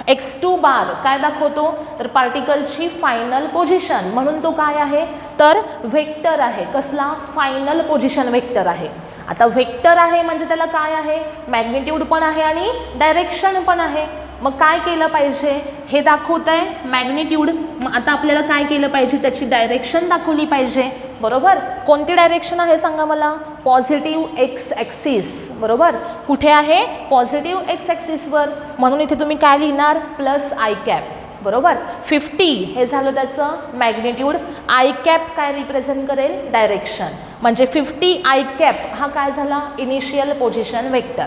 Speaker 1: x2 बार काय दाखवतो, तर पार्टिकलची फायनल पोझिशन, म्हणून तो काय आहे, तर वेक्टर आहे. कसला, फायनल पोझिशन वेक्टर आहे. आता वेक्टर आहे म्हणजे त्याला काय आहे, मॅग्निट्यूड पण आहे आणि डायरेक्शन पण आहे. मग काय केलं पाहिजे, हे दाखवत आहे मॅग्निट्यूड, मग आता आपल्याला काय केलं पाहिजे, त्याची डायरेक्शन दाखवली पाहिजे. बरोबर, कोणती डायरेक्शन आहे सांगा मला, पॉझिटिव्ह एक्स ॲक्सिस. बरोबर, कुठे आहे, पॉझिटिव्ह एक्स ॲक्सिसवर, म्हणून इथे तुम्ही काय लिहिणार, प्लस आय कॅप. बरोबर, 50 हे झालं त्याचं मॅग्निट्यूड. आय कॅप काय रिप्रेझेंट करेल, डायरेक्शन, म्हणजे 50 आय कॅप हा काय झाला, initial position vector.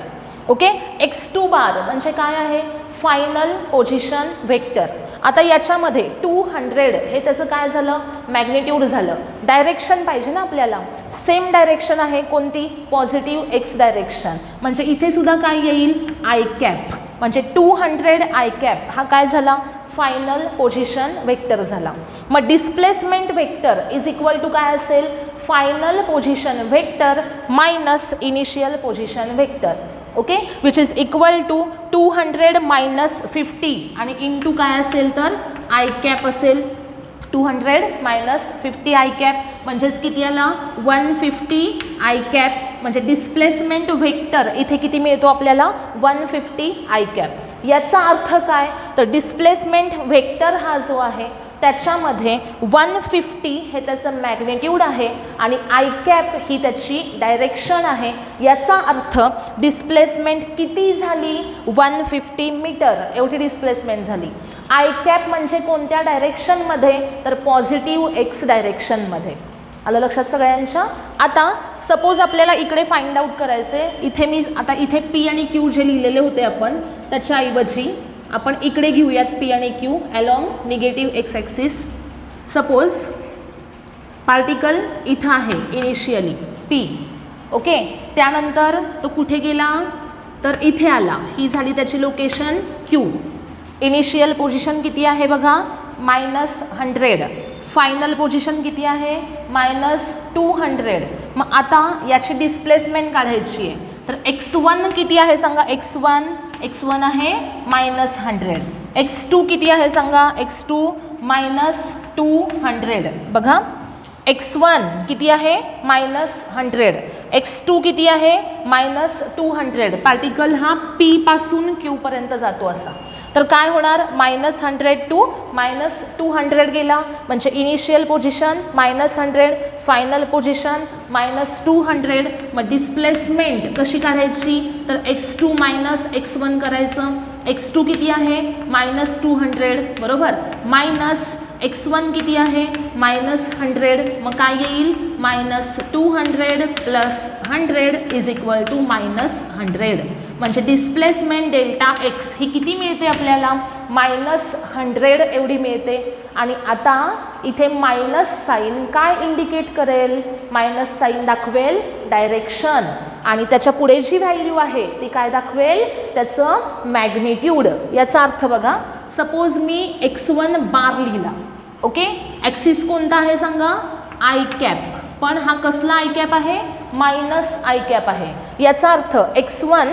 Speaker 1: Okay, x2 बार म्हणजे काय आहे, फायनल पोझिशन वेक्टर. आता याच्यामध्ये 200 हे त्याचं काय झालं, मॅग्निट्यूड झालं. डायरेक्शन पाहिजे ना आपल्याला, सेम डायरेक्शन आहे, कोणती, पॉझिटिव्ह एक्स डायरेक्शन, म्हणजे इथे सुद्धा काय येईल, आय कॅप, म्हणजे 200 आय कॅप हा काय झाला, फायनल पोझिशन वेक्टर झाला. मग displacement vector is equal to काय असेल, final position vector minus initial position vector. Okay, which is equal to 200 minus 50 आणि इंटू काय असेल, तर आय कॅप असेल. 200 मायनस 50 आय कॅप म्हणजेच किती आला, 150 आय कॅप, म्हणजे डिस्प्लेसमेंट वेक्टर इथे किती मिळतो आपल्याला, 150 आय कॅप. याचा अर्थ काय, तर डिस्प्लेसमेंट वेक्टर हा जो आहे त्याच्यामध्ये 150 हे त्याचं मॅग्निट्यूड आहे आणि आय कॅप ही त्याची डायरेक्शन आहे. याचा अर्थ डिस्प्लेसमेंट किती झाली, 150 मीटर एवढी डिस्प्लेसमेंट झाली. आय कॅप म्हणजे कोणत्या डायरेक्शनमध्ये, तर पॉझिटिव्ह एक्स डायरेक्शनमध्ये. आलं लक्षात सगळ्यांच्या. आता सपोज आपल्याला इकडे फाइंड आउट करायचे, इथे मी आता इथे पी आणि क्यू जे लिहिलेले होते आपण त्याच्याऐवजी आपण इकडे घेऊयात पी आणि Q along negative X axis. Suppose particle इथं आहे इनिशियली पी. ओके, त्यानंतर तो कुठे गेला, तर इथे आला, ही झाली त्याची लोकेशन क्यू. इनिशियल पोझिशन किती आहे बघा, -100. फायनल पोझिशन किती आहे, -200. मग आता याची डिस्प्लेसमेंट काढायची आहे, तर x1 किती आहे सांगा, x1 आहे -100. x2 किती आहे सांगा, x2 -200. बघा, x1 किती आहे, -100. x2 किती आहे, -200. पार्टिकल हा P पासून Q पर्यंत जातो असा. तर काय होणार, -100 टू -200 गेला, म्हणजे इनिशियल पोझिशन -100, फायनल पोझिशन -200. मग डिस्प्लेसमेंट कशी काढायची, तर x2 मायनस x1 करायचं. x2 किती आहे, -200. बरोबर, मायनस x1 किती आहे, -100. मग काय येईल, -200 प्लस 100 इज इक्वल टू -100. म्हणजे डिस्प्लेसमेंट डेल्टा एक्स ही किती मिळते आपल्याला, -100 एवढी मिळते. आणि आता इथे मायनस साईन काय इंडिकेट करेल, मायनस साईन दाखवेल डायरेक्शन, आणि त्याच्या पुढे जी व्हॅल्यू आहे ती काय दाखवेल, त्याचं मॅग्निट्यूड. याचा अर्थ बघा, सपोज मी x1 बार लिहिला. ओके, ॲक्सिस कोणता आहे सांगा, आय कॅप, पण हा कसला आय कॅप आहे, मायनस आय कॅप आहे. याचा अर्थ x1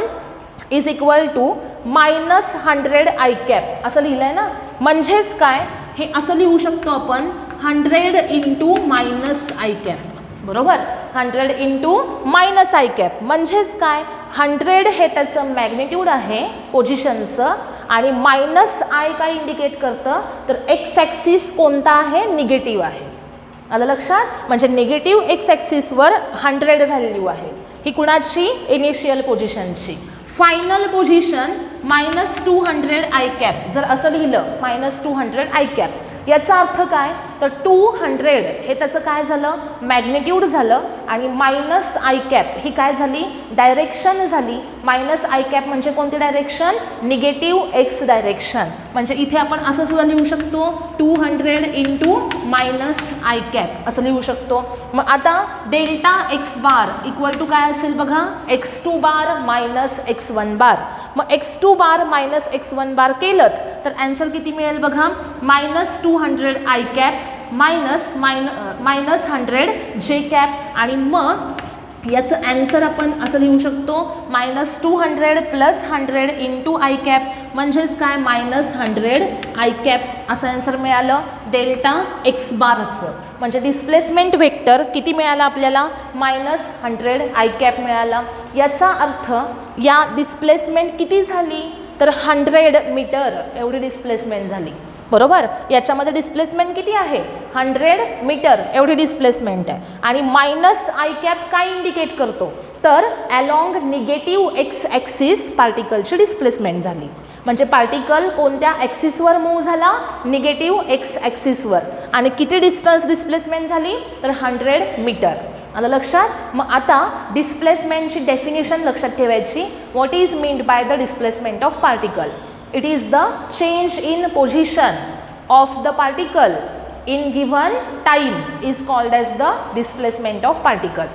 Speaker 1: is equal to -100 I cap असं लिहिलं आहे ना. म्हणजेच काय, हे असं लिहू शकतो आपण, 100 इंटू मायनस आय कॅप. बरोबर, 100 इंटू मायनस आय कॅप म्हणजेच काय, 100 हे त्याचं मॅग्निट्यूड आहे पोझिशनचं, आणि मायनस आय काय इंडिकेट करतं, तर एक्स ॲक्सिस कोणता आहे, निगेटिव्ह आहे. आलं लक्षात, म्हणजे निगेटिव्ह एक्स ॲक्सिसवर 100 व्हॅल्यू आहे. ही कुणाची, इनिशियल पोझिशनची. फायनल पोझिशन -200 आय कॅप, जर असं लिहिलं -200 आय कॅप, याचा अर्थ काय, तर 200 हे त्याचं काय झालं, मॅग्निट्यूड झालं, आणि मायनस आय कॅप ही काय झाली, डायरेक्शन झाली. मायनस आय कॅप म्हणजे कोणती डायरेक्शन, निगेटिव्ह एक्स डायरेक्शन. म्हणजे इथे आपण असं सुद्धा लिहू शकतो, 200 इंटू मायनस आय कॅप असं लिहू शकतो. मग आता delta x bar equal to काय असेल बघा, x2 बार मायनस x1 बार. मग x2 बार मायनस x1 बार केलं तर ॲन्सर किती मिळेल बघा, -200 आय कॅप मायनस -100 जे कॅप, आणि मग याचं ॲन्सर आपण असं लिहू शकतो -200 + 100 इंटू आय कॅप, म्हणजेच काय -100 आय कॅप असं ॲन्सर मिळालं डेल्टा एक्स बारचं. म्हणजे डिस्प्लेसमेंट वेक्टर किती मिळाला आपल्याला -100 आय कॅप मिळाला. याचा अर्थ या डिस्प्लेसमेंट किती झाली तर 100 मीटर एवढी डिस्प्लेसमेंट झाली. बरोबर, याच्यामध्ये डिस्प्लेसमेंट किती आहे 100 मीटर एवढी डिस्प्लेसमेंट आहे. आणि मायनस आय कॅप काय इंडिकेट करतो तर अलॉंग निगेटिव्ह एक्स ॲक्सिस पार्टिकलची डिस्प्लेसमेंट झाली. म्हणजे पार्टिकल कोणत्या ॲक्सिसवर मूव्ह झाला निगेटिव्ह एक्स ॲक्सिसवर. आणि किती डिस्टन्स डिस्प्लेसमेंट झाली तर 100 मीटर. आलं लक्षात. मग आता डिस्प्लेसमेंटची डेफिनेशन लक्षात ठेवायची. What is meant by the displacement of particle. It is the change in position of the particle in given time is called as the displacement of particle.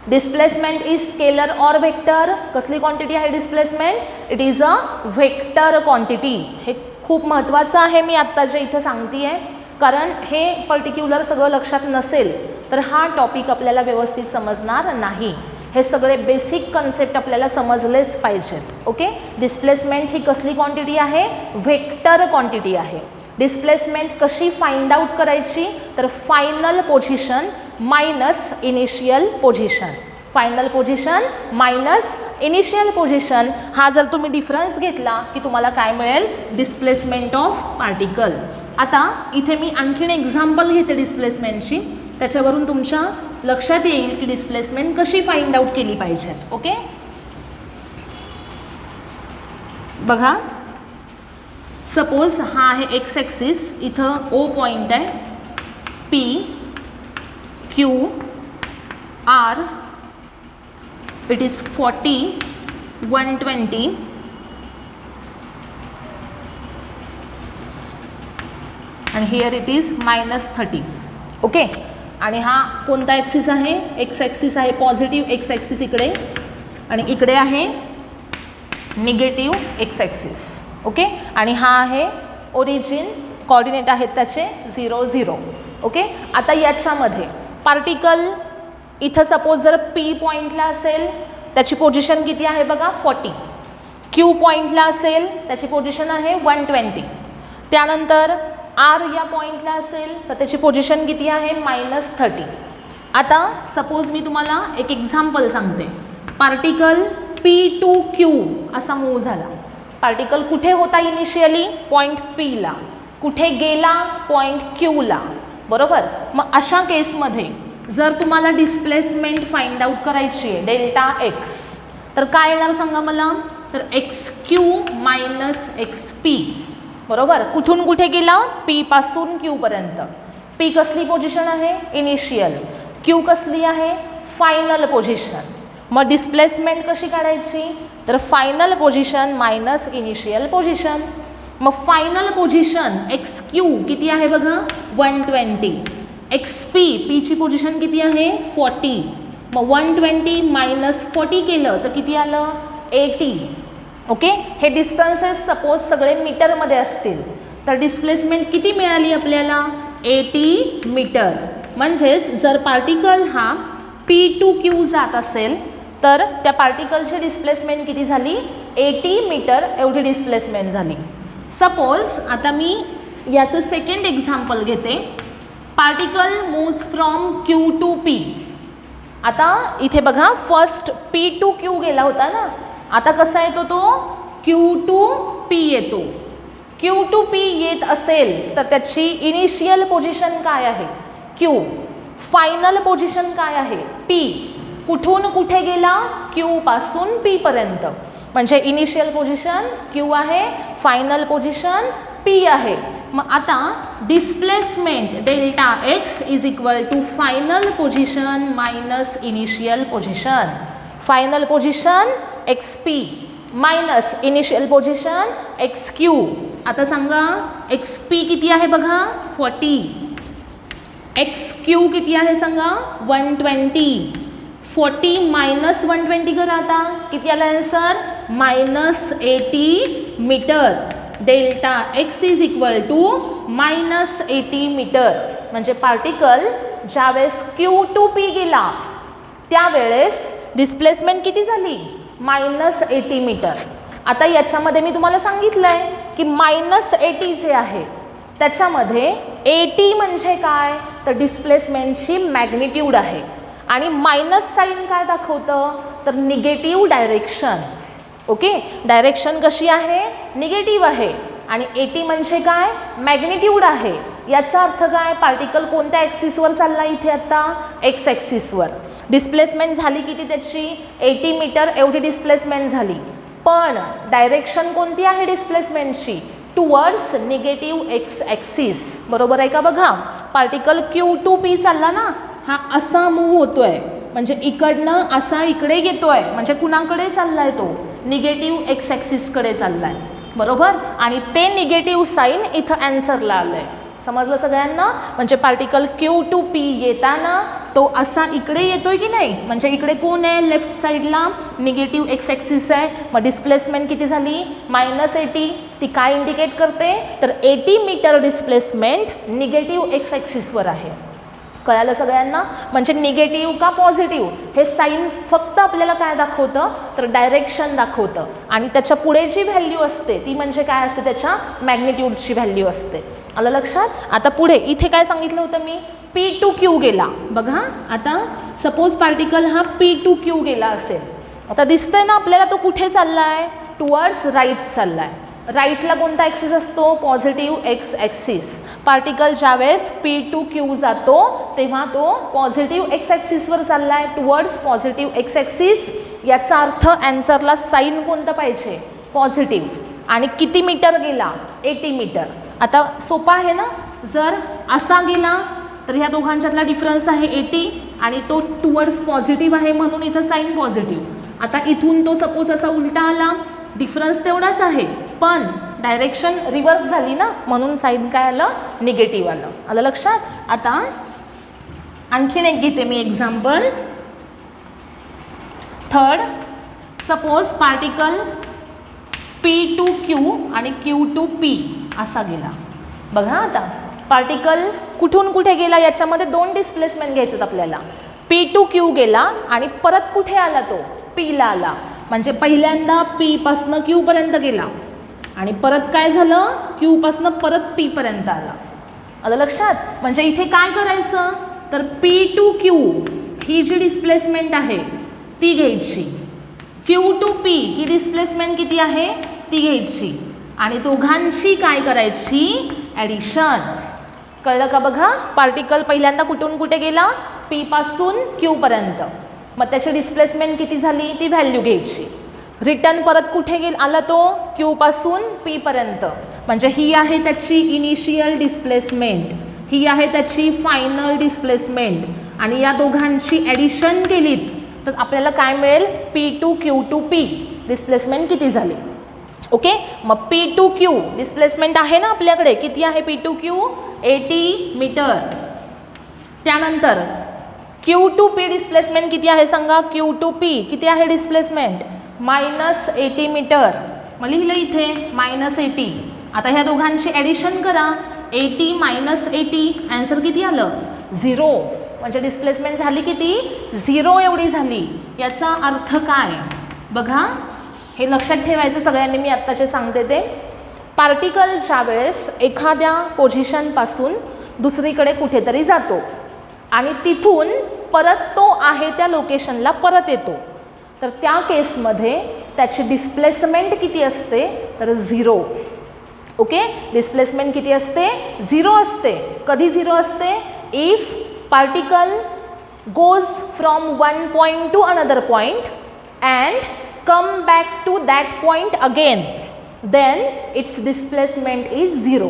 Speaker 1: Displacement is scalar or vector. कसली quantity आहे displacement. It is a vector quantity. हे खूप महत्त्वाचं आहे मी आत्ता जे इथं सांगते आहे, कारण हे पर्टिक्युलर सगळं लक्षात नसेल तर हा टॉपिक आपल्याला व्यवस्थित समजणार नाही. हे सगळे बेसिक कन्सेप्ट आपल्याला समजलेच पाहिजेत. ओके, डिस्प्लेसमेंट ही कसली क्वांटिटी आहे व्हेक्टर क्वांटिटी आहे. डिस्प्लेसमेंट कशी फाइंड आउट करायची तर final position minus initial position. Final position minus initial position हा जर तुम्ही डिफरन्स घेतला की तुम्हाला काय मिळेल डिस्प्लेसमेंट ऑफ पार्टिकल. आता इथे मी आणखीन एक्झाम्पल घेते डिस्प्लेसमेंटची, त्याच्यावरून तुमच्या लक्षात येईल की डिस्प्लेसमेंट कशी फाइंड आउट केली पाहिजे. ओके, बघा सपोज हा आहे एक्स ॲक्सिस, इथं ओ पॉईंट आहे, P Q R, it is 40 120 आणि हिअर इट इज -30. ओके, आणि हा कोणता ॲक्सिस आहे एक्स ॲक्सिस आहे, पॉझिटिव्ह एक्स ॲक्सिस इकडे आणि इकडे आहे निगेटिव्ह एक्स ॲक्सिस. ओके, आणि हा आहे ओरिजिन, कोऑर्डिनेट आहेत त्याचे 0 0. ओके, आता याच्यामध्ये पार्टिकल इथं सपोज जर पी पॉईंटला असेल त्याची पोझिशन किती आहे बघा 40. क्यू पॉईंटला असेल त्याची पोझिशन आहे 120. त्यानंतर आर या पॉईंटला असेल तर त्याची पोझिशन किती आहे -30. आता सपोज मी तुम्हाला एक एक्झाम्पल सांगते. पार्टिकल P2Q असा मूव्ह झाला. पार्टिकल कुठे होता इनिशियली पॉईंट Pला, कुठे गेला पॉईंट Qला. बरोबर, मग अशा केसमध्ये जर तुम्हाला डिस्प्लेसमेंट फाइंड आउट करायची आहे डेल्टा एक्स तर काय येणार सांगा मला तर XQ - XP. बरोबर, कुठून कुठे गेला पी पासून क्यू पर्यंत. पी कसली पोझिशन आहे इनिशियल, क्यू कसली आहे फायनल पोझिशन. मग डिस्प्लेसमेंट कशी काढायची तर final position minus initial position. मग फायनल पोझिशन XQ किती आहे बघा 120. XP पीची पोझिशन किती आहे 40. मग 120 - 40 केलं तर किती आलं 80. ओके, हे डिस्टन्सेस सपोज सगळे मीटरमध्ये असतील तर डिस्प्लेसमेंट किती मिळाली आपल्याला 80 मीटर. म्हणजेच जर पार्टिकल हा P2Q जात असेल तर त्या पार्टिकलची डिस्प्लेसमेंट किती झाली 80 मीटर एवढी डिस्प्लेसमेंट झाली. सपोज आता मी याचं सेकंड एक्झाम्पल घेते. Particle moves from Q to P. आता इथे बघा फर्स्ट P2Q गेला होता ना, आता कसा येतो तो Q टू P येतो. Q टू P येत असेल तर त्याची इनिशियल पोझिशन काय आहे Q, फायनल पोझिशन काय आहे P. कुठून कुठे गेला Q पासून P पर्यंत. म्हणजे इनिशियल पोझिशन Q आहे, फायनल पोझिशन P आहे. मग आता displacement delta X is equal to final position minus initial position. Final position XP minus initial position XQ. आता सांगा XP किती आहे बघा 40. XQ किती आहे सांगा 120. 40 - 120 करा आता किती आला answer -80 metre. Delta X is equal to -80 metre. म्हणजे पार्टिकल ज्यावेळेस Q टू P गेला त्यावेळेस डिस्प्लेसमेंट किती झाली? -80 मीटर. आता याच्यामध्ये मी तुम्हाला सांगितलं आहे की -80 जे आहे त्याच्यामध्ये 80 म्हणजे काय? तर डिस्प्लेसमेंटची मॅग्निट्यूड आहे आणि मायनस साईन काय दाखवतं? तर निगेटिव्ह डायरेक्शन. ओके, डायरेक्शन कशी आहे? निगेटिव्ह आहे. आणि 80 म्हणजे काय? मॅग्निट्यूड आहे. याचा अर्थ काय? पार्टिकल कोणत्या ॲक्सिसवर चालला इथे आता? एक्स ॲक्सिसवर. डिस्प्लेसमेंट झाली किती त्याची? 80 मीटर एवढी डिस्प्लेसमेंट झाली. पण डायरेक्शन कोणती आहे डिस्प्लेसमेंटची? Towards negative X axis. बरोबर आहे का? बघा, पार्टिकल Q2P चालला ना, हा असा मूव्ह होतोय, म्हणजे इकडनं असा इकडे येतोय, म्हणजे कुणाकडे चाललाय तो? निगेटिव्ह एक्स ॲक्सिसकडे चाललाय. बरोबर, आणि ते निगेटिव्ह साईन इथं ॲन्सरला आलंय. समजलं सगळ्यांना? म्हणजे पार्टिकल Q2P येताना तो असा इकडे येतोय की नाही? म्हणजे इकडे कोण आहे? लेफ्ट साईडला निगेटिव्ह एक्स ॲक्सिस आहे. मग डिस्प्लेसमेंट किती झाली? -80. ती काय इंडिकेट करते? तर 80 मीटर डिस्प्लेसमेंट निगेटिव्ह एक्स ॲक्सिसवर आहे. कळालं सगळ्यांना? म्हणजे निगेटिव्ह का पॉझिटिव्ह हे साईन फक्त आपल्याला काय दाखवतं? तर डायरेक्शन दाखवतं. आणि त्याच्या पुढे जी व्हॅल्यू असते ती म्हणजे काय असते? त्याच्या मॅग्निट्यूडची व्हॅल्यू असते. आलं लक्षात? आता पुढे इथे काय सांगितलं होतं मी? P2Q गेला. बघा, आता सपोज पार्टिकल हा P2Q गेला असेल. आता दिसतंय ना आपल्याला तो कुठे चालला आहे? टुवर्ड्स राईट चालला आहे. राईटला कोणता ॲक्सिस असतो? Positive x axis. पार्टिकल ज्यावेळेस P2Q जातो तेव्हा तो पॉझिटिव्ह एक्स ॲक्सिसवर चालला आहे, टुवर्ड्स पॉझिटिव्ह एक्स ॲक्सिस. याचा अर्थ ॲन्सरला साईन कोणतं पाहिजे? पॉझिटिव्ह. आणि किती मीटर गेला? 80 मीटर. आता सोपा आहे ना? जर असा गेला तर ह्या दोघांच्यातला डिफरन्स आहे 80 आणि तो टुवर्ड्स पॉझिटिव्ह आहे म्हणून इथं साईन पॉझिटिव्ह. आता इथून तो सपोज असा उलटा आला, डिफरन्स तेवढाच आहे पण डायरेक्शन रिव्हर्स झाली ना, म्हणून साईन काय आलं? निगेटिव्ह आलं. आलं लक्षात? आता आणखीन एक घेते मी example. Third, suppose particle P2Q आणि Q2P असा गेला. बघा, आता पार्टिकल कुठून कुठे गेला याच्यामध्ये 2 डिस्प्लेसमेंट घ्यायच्यात आपल्याला. P2Q गेला आणि परत कुठे आला? तो Pला आला. म्हणजे पहिल्यांदा P पासनं Q पर्यंत गेला आणि परत काय झालं? Q पासनं परत P पर्यंत आला. आलं लक्षात? म्हणजे इथे काय करायचं? तर P2Q ही जी डिस्प्लेसमेंट आहे ती घ्यायची. Q2P ही डिस्प्लेसमेंट किती आहे? ती घ्यायची आणि दोघांची काय करायची? ॲडिशन. कळलं का? बघा, पार्टिकल पहिल्यांदा कुठून कुठे गेला? P पासून Q पर्यंत. मग त्याची डिस्प्लेसमेंट किती झाली? ती व्हॅल्यू घ्यायची. रिटर्न परत कुठे आला तो? Q पासून P पर्यंत. म्हणजे ही आहे त्याची इनिशियल डिस्प्लेसमेंट, ही आहे त्याची फायनल डिस्प्लेसमेंट आणि या दोघांची ॲडिशन केलीत तर आपल्याला काय मिळेल? P2Q2P डिस्प्लेसमेंट किती झाली. ओके, मग P2Q डिस्प्लेसमेंट आहे ना आपल्याकडे, किती आहे P2Q? 80 मीटर. त्यानंतर Q2P डिस्प्लेसमेंट किती आहे सांगा? Q2P किती आहे डिस्प्लेसमेंट? -80 मीटर. मग लिहिलं इथे -80. आता ह्या दोघांची ॲडिशन करा. 80 - 80 ॲन्सर किती आलं? 0. म्हणजे डिस्प्लेसमेंट झाली किती? 0 एवढी झाली. याचा अर्थ काय? बघा, हे लक्षात ठेवायचं सगळ्यांनी. मी आत्ताचे सांगते ते. पार्टिकल ज्यावेळेस एखाद्या पोझिशनपासून दुसरीकडे कुठेतरी जातो आणि तिथून परत तो आहे त्या लोकेशनला परत येतो, तर त्या केसमध्ये त्याची डिस्प्लेसमेंट किती असते? तर 0. ओके, डिस्प्लेसमेंट किती असते? 0 असते. कधी 0 असते? If particle goes from one point two another point and come back to that point again, then its displacement is 0.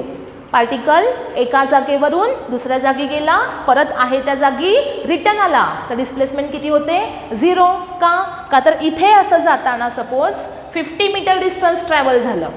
Speaker 1: Particle एका जागेवरून दुसऱ्या जागी गेला, परत आहे त्या जागी रिटर्न आला, तर डिस्प्लेसमेंट किती होते? 0. का तर इथे असं जाताना सपोज 50 मीटर डिस्टन्स ट्रॅव्हल झालं.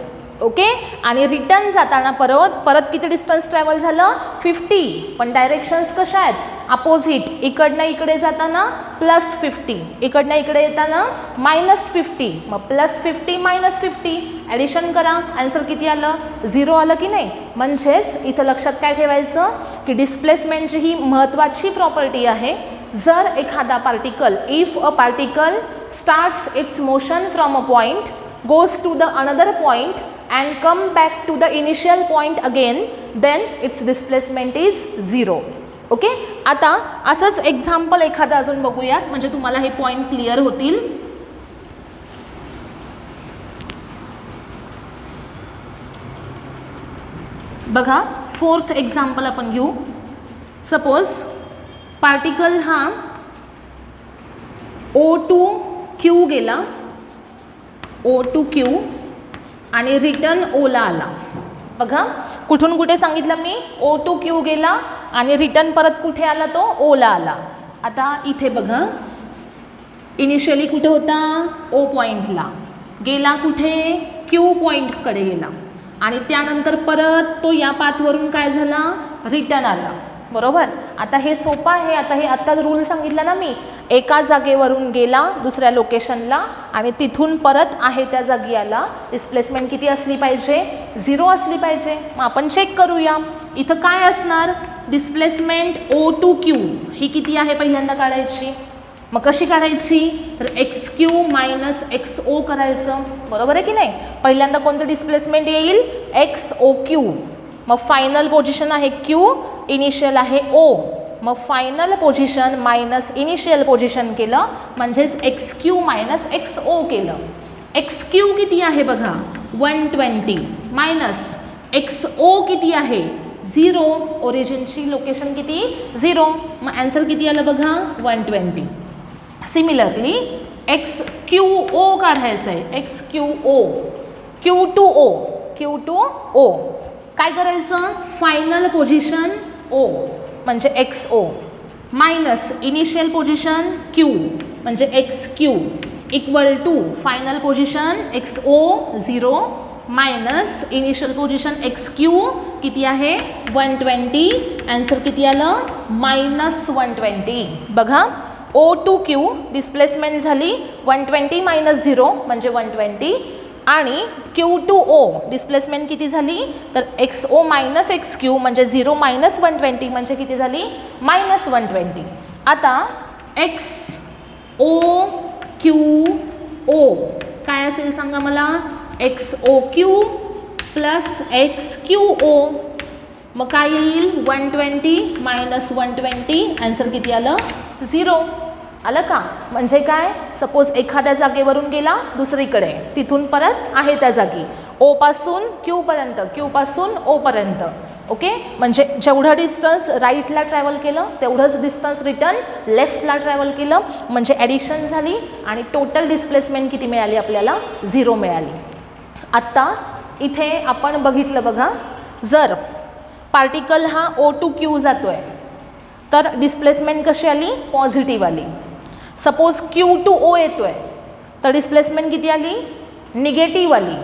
Speaker 1: ओके, आणि रिटर्न जाताना परत किती डिस्टन्स ट्रॅव्हल झालं? 50. पण डायरेक्शन्स कशा आहेत? अपोजिट. इकडनं इकडे जाताना +50, इकडनं इकडे येताना -50. मग +50 - 50 ॲडिशन करा, आन्सर किती आलं? 0 आलं की नाही? म्हणजेच इथं लक्षात काय ठेवायचं की डिस्प्लेसमेंटची ही महत्त्वाची प्रॉपर्टी आहे जर एखादा particle, if a particle starts its motion from a point, goes to the another point and come back to the initial point again, then its displacement is 0. Okay, आता असंच एक्झाम्पल एखादा अजून बघूया, म्हणजे तुम्हाला हे पॉइंट क्लिअर होतील. बघा, 4th एक्झाम्पल आपण घेऊ. सपोज पार्टिकल हा O2Q गेला, O2Q आणि रिटर्न Oला आला. बघा, कुठून कुठे सांगितलं मी, O2Q गेला आणि रिटर्न परत कुठे आला, तो Oला आला. आता इथे बघा, इनिशियली कुठे होता, O पॉईंटला गेला, कुठे Q पॉईंटकडे गेला आणि त्यानंतर परत तो या पाथवरून काय झाला, रिटर्न आला. बरोबर. आता हे सोपं आहे. आता हे आत्ताच रूल सांगितला ना मी, एका जागेवरून गेला दुसऱ्या लोकेशनला आणि तिथून परत आहे त्या जागी आला, डिस्प्लेसमेंट किती असली पाहिजे, 0 असली पाहिजे. मग आपण चेक करूया, इथं काय असणार, डिस्प्लेसमेंट O2Q ही किती आहे पहिल्यांदा काढायची. मग कशी काढायची, तर XQ मायनस XO करायचं. बरोबर आहे की नाही. पहिल्यांदा कोणतं डिस्प्लेसमेंट येईल, XOQ. मग फायनल पोझिशन आहे Q, इनिशियल आहे O. मग final position minus initial position केलं, म्हणजेच XQ मायनस XO केलं. XQ किती आहे बघा, 120 मायनस XO किती आहे, 0. ओरिजिनची लोकेशन किती, 0. मग आन्सर किती आलं बघा, 120. सिमिलरली XQO काढायचं आहे, XQO, Q2O, Q2O. काय करायचं, फायनल पोझिशन O म्हणजे XO minus initial position Q म्हणजे XQ equal to final position XO 0 minus initial position XQ किती आहे 120. आन्सर किती आलं -120. बघा O2Q डिस्प्लेसमेंट झाली 120 मायनस 0 म्हणजे 120 आणि Q2O डिस्प्लेसमेंट किती झाली तर XO मायनस XQ म्हणजे 0 मायनस 120 म्हणजे किती झाली -120. आता XOQO काय असेल सांगा मला, XOQ प्लस XQO मग काय येईल 120 मायनस 120. आन्सर किती आलं 0. आलं का. म्हणजे काय, सपोज एखाद्या जागेवरून गेला दुसरीकडे, तिथून परत आहे त्या जागी, O पासून Q पर्यंत, Q पासून O पर्यंत. ओके, म्हणजे जेवढं डिस्टन्स राईटला ट्रॅव्हल केलं तेवढंच डिस्टन्स रिटर्न लेफ्टला ट्रॅव्हल केलं, म्हणजे ॲडिशन झाली आणि टोटल डिस्प्लेसमेंट किती मिळाली आपल्याला 0 मिळाली. आत्ता इथे आपण बघितलं बघा, जर पार्टिकल हा O2Q जातोय तर डिस्प्लेसमेंट कशी आली पॉझिटिव्ह आली. सपोज Q2O येतोय तर डिस्प्लेसमेंट किती आली निगेटिव्ह आली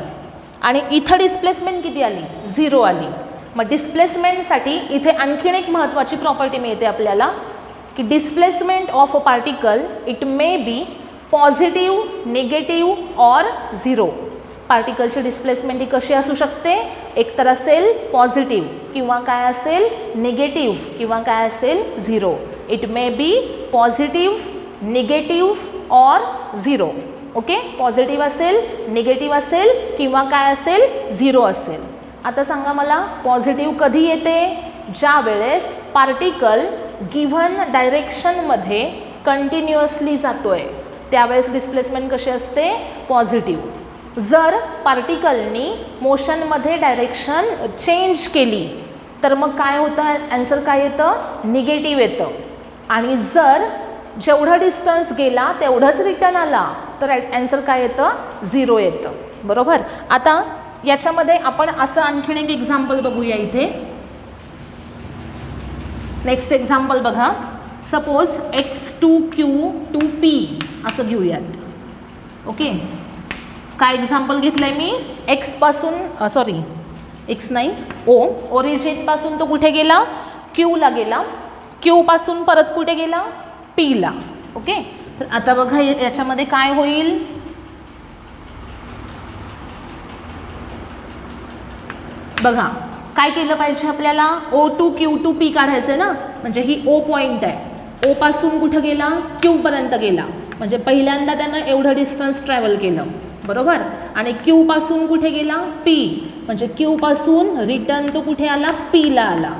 Speaker 1: आणि इथं डिस्प्लेसमेंट किती आली 0 आली. मग डिस्प्लेसमेंटसाठी इथे आणखीन एक महत्त्वाची प्रॉपर्टी मिळते आपल्याला की displacement of a particle it may be positive, negative or 0. पार्टिकलची डिस्प्लेसमेंट ही कशी असू शकते, एकतर असेल पॉझिटिव्ह किंवा काय असेल निगेटिव्ह किंवा काय असेल 0. It may be positive, negative or 0. Okay, positive असेल, निगेटिव्ह असेल किंवा काय असेल 0 असेल. आता सांगा मला पॉझिटिव्ह कधी येते, ज्या वेळेस पार्टिकल गिव्हन डायरेक्शनमध्ये कंटिन्युअसली जातोय त्यावेळेस डिस्प्लेसमेंट कशी असते पॉझिटिव्ह. जर पार्टिकलनी मोशनमध्ये डायरेक्शन चेंज केली तर मग काय होतं, आन्सर काय येतं निगेटिव्ह येतं. आणि जर जेवढं डिस्टन्स गेला तेवढंच रिटर्न आला तर आन्सर काय येतं 0 येतं. बरोबर. आता याच्यामध्ये आपण असं आणखीन एक एक्झाम्पल बघूया. इथे नेक्स्ट एक्झाम्पल बघा, सपोज X2Q to P असं घेऊयात. ओके, काय एक्झाम्पल घेतलंय मी, X पासून X नाही O, ओरिजिनपासून तो कुठे गेला Qला गेला, Q पासून परत कुठे गेला Pला. ओके, तर आता बघा याच्यामध्ये काय होईल, बघा काय केलं पाहिजे आपल्याला O2Q to P काढायचं ना, म्हणजे ही O पॉईंट आहे. ओ पासून कुठं गेला, क्यू पर्यंत गेला, म्हणजे पहिल्यांदा त्यानं एवढं डिस्टन्स ट्रॅव्हल केलं, बरोबर. आणि क्यू पासून कुठे गेला, पी, म्हणजे क्यू पासून रिटर्न तो कुठे आला, पी ला आला,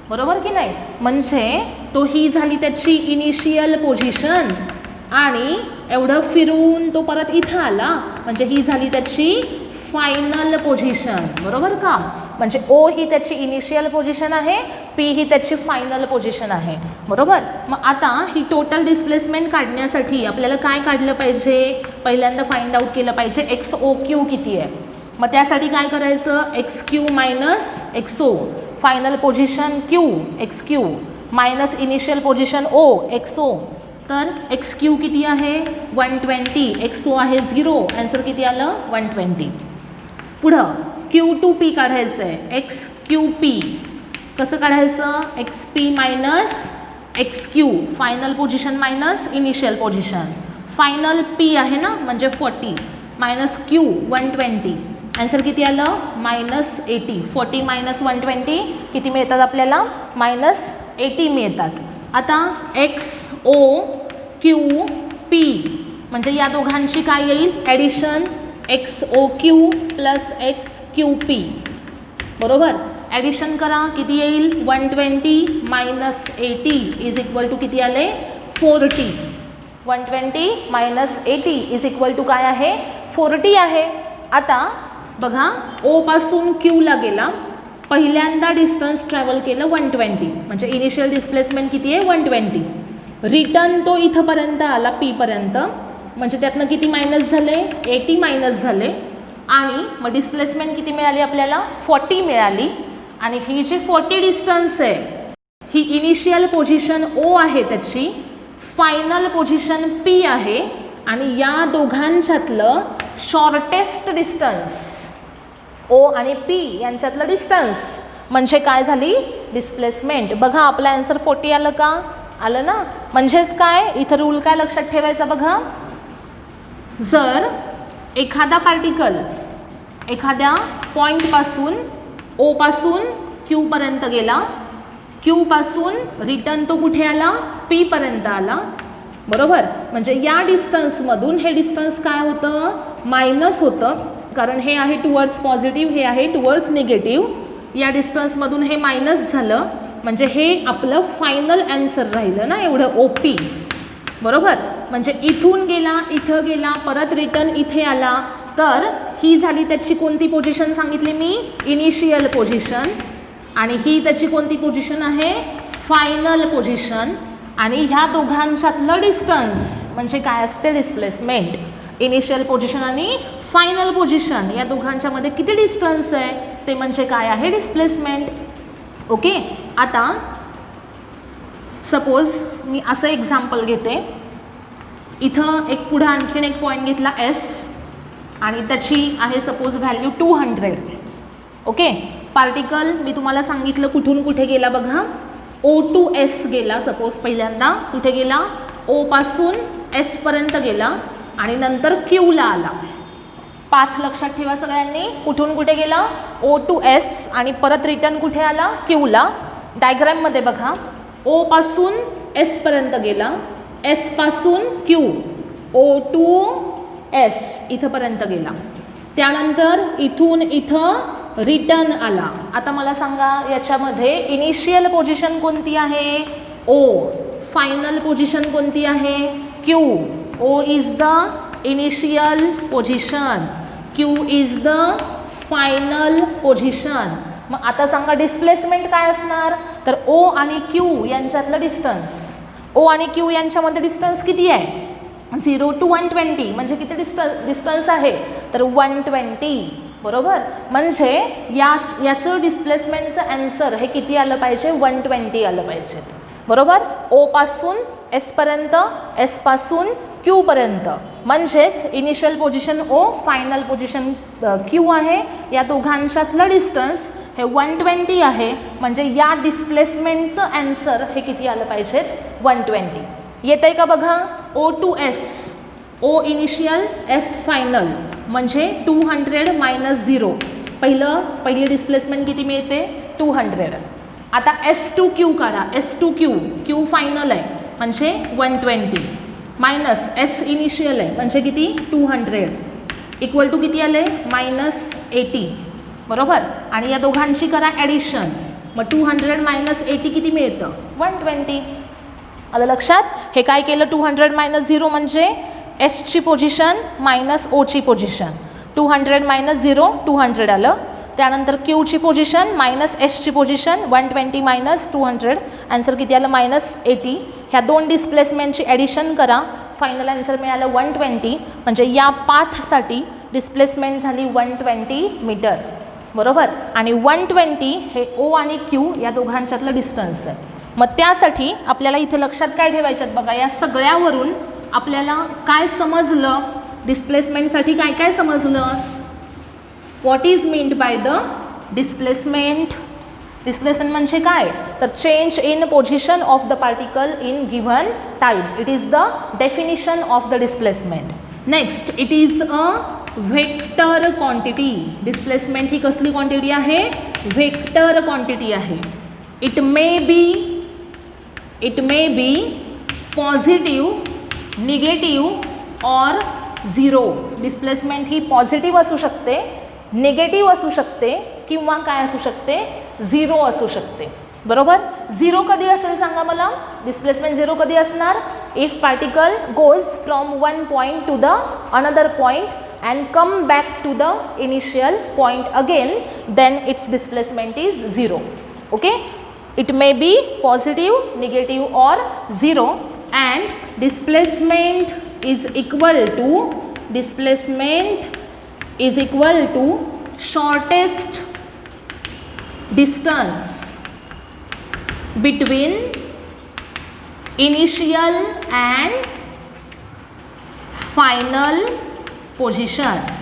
Speaker 1: बरोबर की नाही. म्हणजे तो ही झाली त्याची इनिशियल पोझिशन आणि एवढं फिरून तो परत इथं आला, म्हणजे ही झाली त्याची फायनल पोझिशन, बरोबर का. म्हणजे ओ ही त्याची इनिशियल पोझिशन आहे, पी ही त्याची फायनल पोझिशन आहे, बरोबर. मग आता ही टोटल डिस्प्लेसमेंट काढण्यासाठी आपल्याला काय काढलं पाहिजे, पहिल्यांदा फाइंड आउट केलं पाहिजे एक्स ओ क्यू किती आहे. मग त्यासाठी काय करायचं, X Q minus X O, final position Q X Q minus initial position O X O. तर एक्स क्यू किती आहे 120, एक्स ओ आहे 0, आन्सर किती आलं 120. पुढं क्यू टू पी काढायचं आहे, एक्स क्यू पी कसं काढायचं, x P minus x Q, final position minus initial position, final P आहे ना म्हणजे 40 मायनस क्यू 120, आन्सर किती आलं -80. 40 मायनस 120 किती मिळतात आपल्याला, -80 मिळतात. आता एक्स ओ क्यू पी म्हणजे या दोघांची काय येईल addition, X O Q plus X Q P, बरोबर. ॲडिशन करा किती येईल 120 मायनस 80 इज इक्वल टू किती आले 40. 120 मायनस 80 इज इक्वल टू काय आहे 40 आहे. आता बघा ओ पासून क्यूला गेला, पहिल्यांदा डिस्टन्स ट्रॅव्हल केलं 120, म्हणजे इनिशियल डिस्प्लेसमेंट किती आहे 120. रिटर्न तो इथंपर्यंत आला पी पर्यंत, म्हणजे त्यातनं किती मायनस झाले 80 मायनस झाले आणि मग डिस्प्लेसमेंट किती मिळाली आपल्याला 40 मिळाली. आणि ही जी 40 डिस्टन्स आहे ही इनिशियल पोझिशन ओ आहे त्याची, फायनल पोझिशन पी आहे आणि या दोघांच्यातलं शॉर्टेस्ट डिस्टन्स ओ आणि पी यांच्यातलं डिस्टन्स म्हणजे काय झाली डिस्प्लेसमेंट. बघा आपला आन्सर 40 आलं का, आलं ना. म्हणजेच काय इथं रूल काय लक्षात ठेवायचा बघा, जर एखादा पार्टिकल एखाद्या पॉईंटपासून ओ पासून क्यू पर्यंत गेला, क्यू पासून रिटर्न तो कुठे आला पी पर्यंत आला, बरोबर. म्हणजे या डिस्टन्समधून हे डिस्टन्स काय होतं मायनस होतं, कारण हे आहे टुवर्ड्स पॉझिटिव्ह, हे आहे टुवर्ड्स निगेटिव्ह. या डिस्टन्समधून हे मायनस झालं म्हणजे हे आपलं फायनल आन्सर राहिलं ना एवढं ओ पी, बरोबर. म्हणजे इथून गेला इथं गेला परत रिटर्न इथे आला, तर ही झाली त्याची कोणती पोझिशन सांगितली मी इनिशियल पोझिशन, आणि ही त्याची कोणती पोझिशन आहे फायनल पोझिशन. आणि ह्या दोघांच्यातलं डिस्टन्स म्हणजे काय असते डिस्प्लेसमेंट. इनिशियल पोझिशन आणि फायनल पोझिशन या दोघांच्यामध्ये किती डिस्टन्स आहे ते म्हणजे काय आहे डिस्प्लेसमेंट. ओके. आता सपोज मी असं एक्झाम्पल घेते, इथं एक पुढं आणखीन एक पॉईंट घेतला एस आणि त्याची आहे सपोज व्हॅल्यू 200. ओके. पार्टिकल मी तुम्हाला सांगितलं कुठून कुठे गेला बघा, ओ टू एस गेला सपोज, पहिल्यांदा कुठे गेला ओ पासून एस पर्यंत गेला आणि नंतर क्यूला आला. पाथ लक्षात ठेवा सगळ्यांनी, कुठून कुठे गेला ओ टू एस आणि परत रिटर्न कुठे आला क्यूला. डायग्राममध्ये बघा ओ पासून एस पर्यंत गेला, एस पासून क्यू, ओ टू एस इथंपर्यंत गेला, त्यानंतर इथून इथं रिटर्न आला. आता मला सांगा याच्यामध्ये इनिशियल पोझिशन कोणती आहे ओ, फायनल पोझिशन कोणती आहे Q. O is the initial position, Q is the final position. मग आता सांगा डिस्प्लेसमेंट काय असणार, तर ओ आणि क्यू यांच्यातलं डिस्टन्स, ओ आणि क्यू यांच्यामध्ये डिस्टन्स किती आहे 0 to 120, म्हणजे किती डिस्टन्स आहे तर 120, बरोबर. म्हणजे याचं डिस्प्लेसमेंटचं आन्सर हे किती आलं पाहिजे 120 आलं पाहिजे, बरोबर. ओ पासून एस पर्यंत, एस पासून क्यू पर्यंत, म्हणजेच इनिशियल पोझिशन ओ, फायनल पोझिशन क्यू आहे, या दोघांच्यातलं डिस्टन्स हे 120 आहे. म्हणजे या डिस्प्लेसमेंटचं आन्सर हे किती आलं पाहिजे 120. येत आहे का बघा. ओ टू एस, ओ इनिशियल एस फायनल म्हणजे 200 मायनस 0, पहिली डिस्प्लेसमेंट किती मिळते 200. आता एस टू क्यू काढा, S to Q, Q final आहे, म्हणजे 120 मायनस एस इनिशियल आहे म्हणजे किती 200 इक्वल टू किती आले -80 बरोबर. आणि या दोघांची करा ॲडिशन, मग 200 - 80 किती मिळतं 120. आलं लक्षात. हे काय केलं 200 - 0 म्हणजे एसची पोझिशन मायनस ओची पोझिशन. 200 - 0 200 आलं. त्यानंतर क्यूची पोझिशन मायनस एसची पोझिशन 120 - 200 आन्सर किती आलं -80. ह्या दोन डिस्प्लेसमेंटची ॲडिशन करा, फायनल आन्सर मिळालं 120. म्हणजे या पाथसाठी डिस्प्लेसमेंट झाली 120 मीटर बरोबर. आणि 120 हे ओ आणि क्यू या दोघांच्यातलं डिस्टन्स आहे. मग त्यासाठी आपल्याला इथे लक्षात काय ठेवायच्यात बघा, या सगळ्यावरून आपल्याला काय समजलं, डिस्प्लेसमेंटसाठी काय काय समजलं. What is meant by the displacement. Displacement म्हणजे काय तर change in position of the particle in given time. It is the definition of the displacement. Next it is a vector quantity. Displacement ही कसली क्वांटिटी आहे vector quantity आहे. It may be positive, negative or zero. Displacement ही positive असू शकते, negative असू शकते किंवा काय असू शकते झिरो असू शकते बरोबर. झिरो कधी असेल सांगा मला. डिस्प्लेसमेंट झिरो कधी असणार if particle goes from one point two the another point and come back to the initial point again, then its displacement is 0. Okay, it may be positive, negative or 0, and displacement is equal to shortest distance between initial and final positions.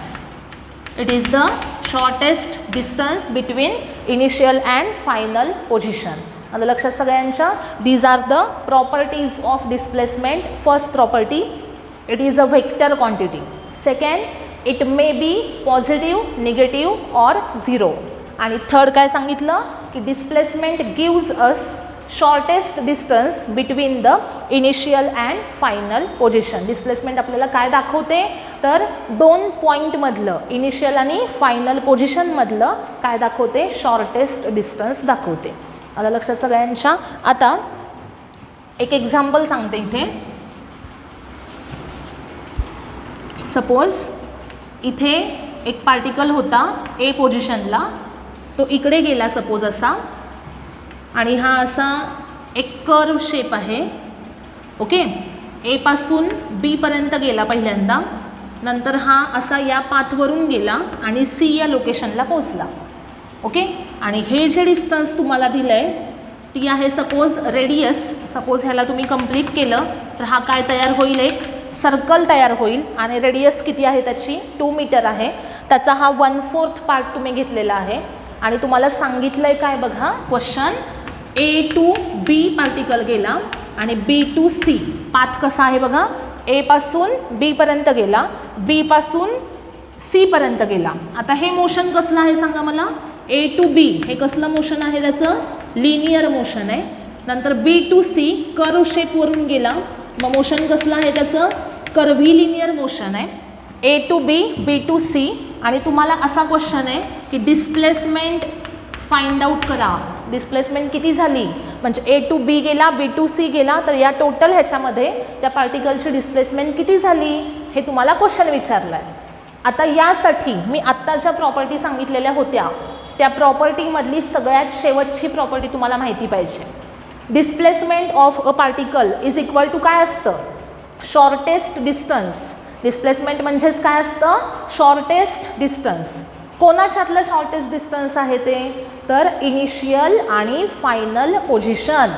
Speaker 1: It is the shortest distance between initial and final position. आलं लक्षात सगळ्यांच्या. These are the properties of displacement. First property, it is a vector quantity. Second, it may be positive, negative or zero. आणि third काय सांगितलं की displacement gives us shortest distance between the initial and final position. Displacement आपल्याला काय दाखवते तर दोन पॉईंटमधलं initial आणि फायनल पोझिशनमधलं काय दाखवते शॉर्टेस्ट डिस्टन्स दाखवते. आलं लक्षात सगळ्यांच्या. आता एक एक्झाम्पल सांगते इथे. सपोज इथे एक पार्टिकल होता ए पोझिशनला, तो इकडे गेला सपोज असा, आणि हा असा एक कर्व शेप आहे. ओके, ए पासून बी पर्यंत गेला पहिल्यांदा, नंतर हा असा या पाथवरून गेला आणि सी या लोकेशनला पोचला. ओके, आणि हे जे डिस्टन्स तुम्हाला दिलं आहे ती आहे सपोज रेडियस. सपोज ह्याला तुम्ही कंप्लीट केलं तर हा काय तयार होईल एक सर्कल तयार होईल. आणि रेडियस किती आहे त्याची 2 मीटर आहे. त्याचा हा 1/4 पार्ट तुम्ही घेतलेला आहे. आणि तुम्हाला सांगितलं आहे काय बघा question, A to B particle गेला आणि बी टू सी. पाथ कसा आहे बघा, ए पासून बी पर्यंत गेला, बी पासून सी पर्यंत गेला. आता हे मोशन कसलं आहे सांगा मला. ए टू बी हे कसलं मोशन आहे त्याचं लिनियर मोशन आहे. नंतर बी टू सी कर्व शेपवरून गेला, मग मोशन कसलं आहे त्याचं कर्व्ही लिनियर मोशन आहे. A to B, B to C. आणि तुम्हाला असा क्वेश्चन आहे की डिस्प्लेसमेंट फाइंड आउट करा. डिस्प्लेसमेंट किती झाली म्हणजे ए टू बी गेला, बी टू सी गेला, तर या टोटल ह्याच्यामध्ये त्या पार्टिकलची डिस्प्लेसमेंट किती झाली हे तुम्हाला क्वेश्चन विचारला आहे. आता यासाठी मी आत्ता ज्या प्रॉपर्टी सांगितलेल्या होत्या त्या प्रॉपर्टीमधली सगळ्यात शेवटची प्रॉपर्टी तुम्हाला माहिती पाहिजे. Displacement of a particle is equal to काय असतं शॉर्टेस्ट डिस्टन्स. डिस्प्लेसमेंट म्हणजेच काय असतं शॉर्टेस्ट डिस्टन्स. कोणाच्यातलं शॉर्टेस्ट डिस्टन्स आहे ते तर इनिशियल आणि फायनल पोझिशन.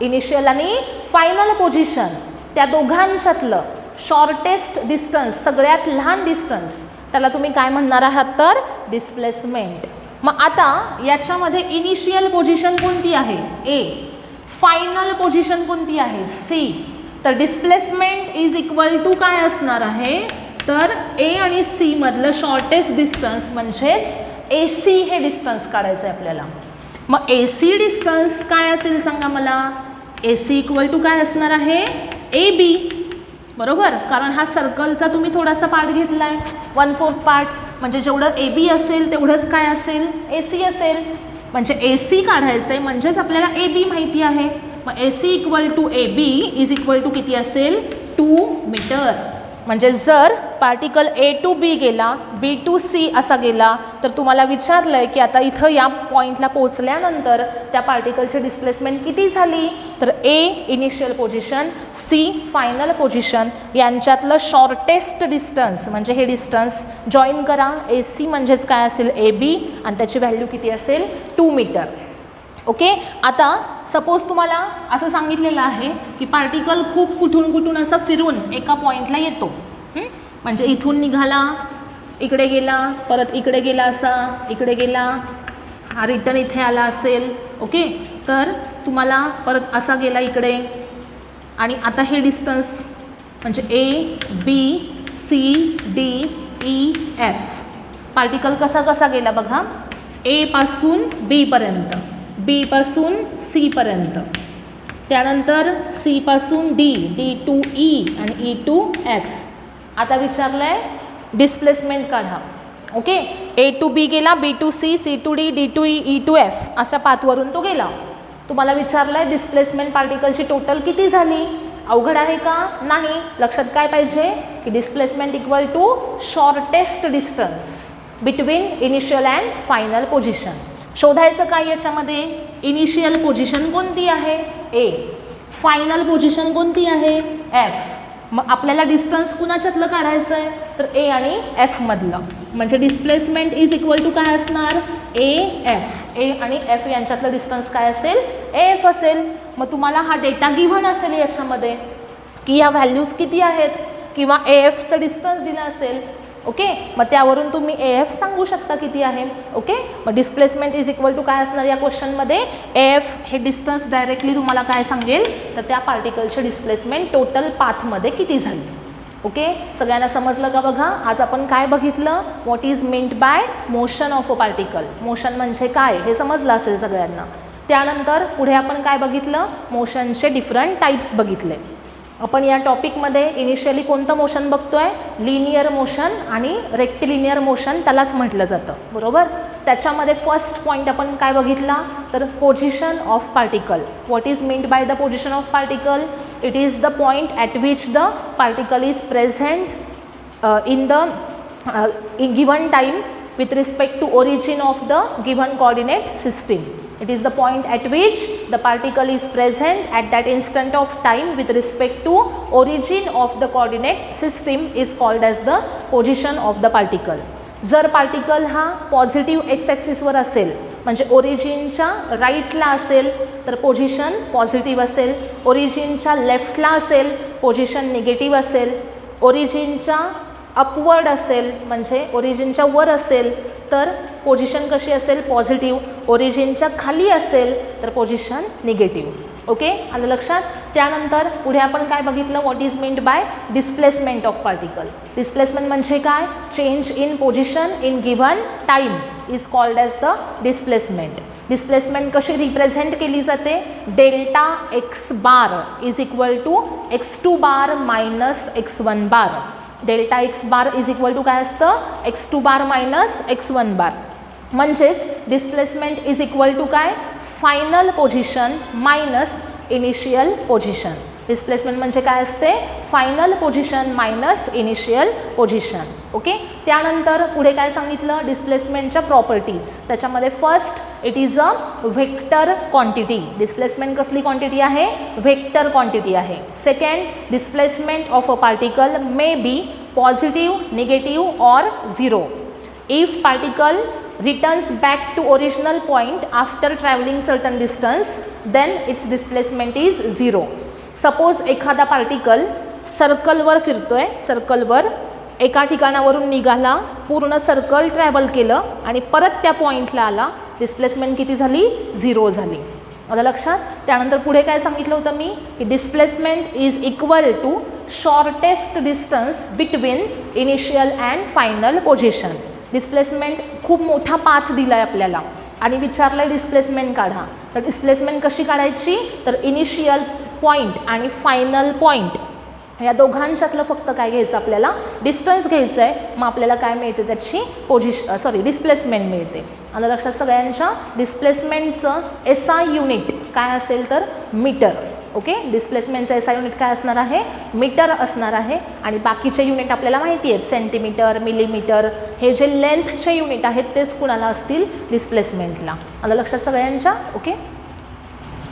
Speaker 1: इनिशियल आणि फायनल पोझिशन त्या दोघांच्यातलं शॉर्टेस्ट डिस्टन्स, सगळ्यात लहान डिस्टन्स, त्याला तुम्ही काय म्हणणार आहात तर डिस्प्लेसमेंट. मग आता याच्यामध्ये इनिशियल पोझिशन कोणती आहे ए, फायनल पोझिशन कोणती आहे सी. तर डिस्प्लेसमेंट इज इक्वल टू काय असणार आहे तर ए आणि सी मधलं शॉर्टेस्ट डिस्टन्स म्हणजेच ए सी हे डिस्टन्स काढायचं आहे आपल्याला. मग ए सी डिस्टन्स काय असेल सांगा मला. AC इक्वल टू काय असणार आहे AB, बरोबर, कारण हा सर्कलचा तुम्ही थोडासा पार्ट घेतला आहे 1/4 पार्ट, म्हणजे जेवढं AB असेल तेवढंच काय असेल AC असेल, म्हणजे AC काढायचं आहे म्हणजेच आपल्याला AB माहिती आहे. मग AC equal to AB is equal to किती असेल 2 मीटर. म्हणजे जर पार्टिकल A टू B गेला, B टू C असा गेला, तर तुम्हाला विचारलं आहे की आता इथं या पॉईंटला पोचल्यानंतर त्या पार्टिकलची डिस्प्लेसमेंट किती झाली, तर A initial position, C final position, यांच्यातलं शॉर्टेस्ट डिस्टन्स म्हणजे हे डिस्टन्स जॉईन करा. AC म्हणजेच काय असेल AB आणि त्याची व्हॅल्यू किती असेल 2 मीटर. ओके. आता सपोज तुम्हाला असं सांगितलेलं आहे की पार्टिकल खूप कुठून असं फिरून एका पॉईंटला येतो, म्हणजे इथून निघाला, इकडे गेला, परत इकडे गेला, असा इकडे गेला, हा रिटर्न इथे आला असेल. ओके. तर तुम्हाला परत असा गेला इकडे, आणि आता हे डिस्टन्स म्हणजे A B C D E F particle कसा गेला बघा, A पासून B पर्यंत, B पासून C पर्यंत, त्यानंतर C पासून D, D टू E आणि E टू F. आता विचारलं आहे डिस्प्लेसमेंट काढा. ओके. A टू B गेला, B to C, C to D, D to E, E to F अशा पाथवरून तो गेला. तुम्हाला विचारलं आहे डिस्प्लेसमेंट पार्टिकलची टोटल किती झाली. अवघड आहे का, नाही. लक्षात काय पाहिजे की displacement equal to shortest distance between initial and final position. शोधायचं काय याच्यामध्ये, इनिशियल पोझिशन कोणती आहे A, फायनल पोझिशन कोणती आहे F. मग आपल्याला डिस्टन्स कुणाच्यातलं काढायचं आहे, तर A आणि F मधलं, म्हणजे डिस्प्लेसमेंट इज इक्वल टू काय असणार AF. A आणि F यांच्यातलं डिस्टन्स काय असेल AF असेल. मग तुम्हाला हा डेटा गिव्हन असेल याच्यामध्ये की ह्या व्हॅल्यूज किती आहेत, किंवा AFचं डिस्टन्स दिलं असेल. ओके. मग त्यावरून तुम्ही AF सांगू शकता किती आहे. ओके. मग डिस्प्लेसमेंट इज इक्वल टू काय असणार या क्वेश्चनमध्ये AF हे डिस्टन्स डायरेक्टली तुम्हाला काय सांगेल, तर त्या पार्टिकलची डिस्प्लेसमेंट टोटल पाथमध्ये किती झाली. ओके. सगळ्यांना समजलं का बघा. आज आपण काय बघितलं, what is meant by motion of a particle. Motion म्हणजे काय हे समजलं असेल सगळ्यांना. त्यानंतर पुढे आपण काय बघितलं, मोशनचे डिफरंट टाईप्स बघितले. आपण या टॉपिकमध्ये इनिशियली कोणतं मोशन बघतोय, लिनियर मोशन आणि रेक्टिलिनियर मोशन त्यालाच म्हटलं जातं, बरोबर. त्याच्यामध्ये फर्स्ट पॉईंट आपण काय बघितला, तर position of particle. What is meant by the position of particle, it is the point at which the particle is present in the given time with respect to origin of the given coordinate system. It is the point at which the particle is present at that instant of time with respect to origin of the coordinate system is called as the position of the particle. जर particle हा positive x ॲक्सिसवर असेल, म्हणजे ओरिजिनच्या राईटला असेल तर position positive असेल, ओरिजिनच्या लेफ्टला असेल position negative असेल, ओरिजिनच्या upward असेल म्हणजे ओरिजिनच्या वर असेल तर पोझिशन कशी असेल पॉझिटिव्ह, ओरिजिनच्या खाली असेल तर पोझिशन निगेटिव्ह. ओके. आलं लक्षात. त्यानंतर पुढे आपण काय बघितलं, what is meant by displacement of particle. Displacement म्हणजे काय, change in position in given time is called as the displacement. Displacement कशी रिप्रेझेंट केली जाते, delta x bar is equal to x2 bar minus x1 bar. Delta x bar is equal to काय असतं, x2 bar minus x1 bar. म्हणजेच displacement is equal to काय, final position minus initial position. Displacement म्हणजे काय असते, final position minus initial position. Okay. त्यानंतर पुढे काय सांगितलं, डिस्प्लेसमेंटच्या प्रॉपर्टीज. त्याच्यामध्ये first it is a vector quantity. Displacement कसली क्वांटिटी आहे, व्हेक्टर क्वांटिटी आहे. Second, displacement of a particle may be positive, negative or zero. If particle returns back to original point after traveling certain distance then its displacement is 0. Suppose एखादा particle सर्कलवर फिरतोय, सर्कलवर एका ठिकाणावरून निघाला, पूर्ण circle travel केलं आणि परत त्या पॉईंटला आला, डिस्प्लेसमेंट किती झाली, 0 झाली. आता लक्षात. त्यानंतर पुढे काय सांगितलं होतं मी की displacement is equal to shortest distance between initial and final position. Displacement खूप मोठा पाथ दिला आहे आपल्याला आणि विचारलं आहे डिस्प्लेसमेंट काढा. तर डिस्प्लेसमेंट कशी काढायची, तर इनिशियल पॉईंट आणि फायनल पॉईंट या दोघांच्यातलं फक्त काय घ्यायचं आपल्याला, डिस्टन्स घ्यायचं आहे. मग आपल्याला काय मिळते, त्याची डिस्प्लेसमेंट मिळते. आलं लक्षात सगळ्यांच्या. डिस्प्लेसमेंटचं SI युनिट काय असेल तर मीटर. ओके, डिस्प्लेसमेंटचं SI युनिट काय असणार आहे, मीटर असणार आहे. आणि बाकीचे युनिट आपल्याला माहिती आहेत, सेंटीमीटर, मिलीमीटर. हे जे लेंथचे युनिट आहेत तेच कुणाला असतील, डिस्प्लेसमेंटला. आलं लक्षात सगळ्यांच्या. ओके.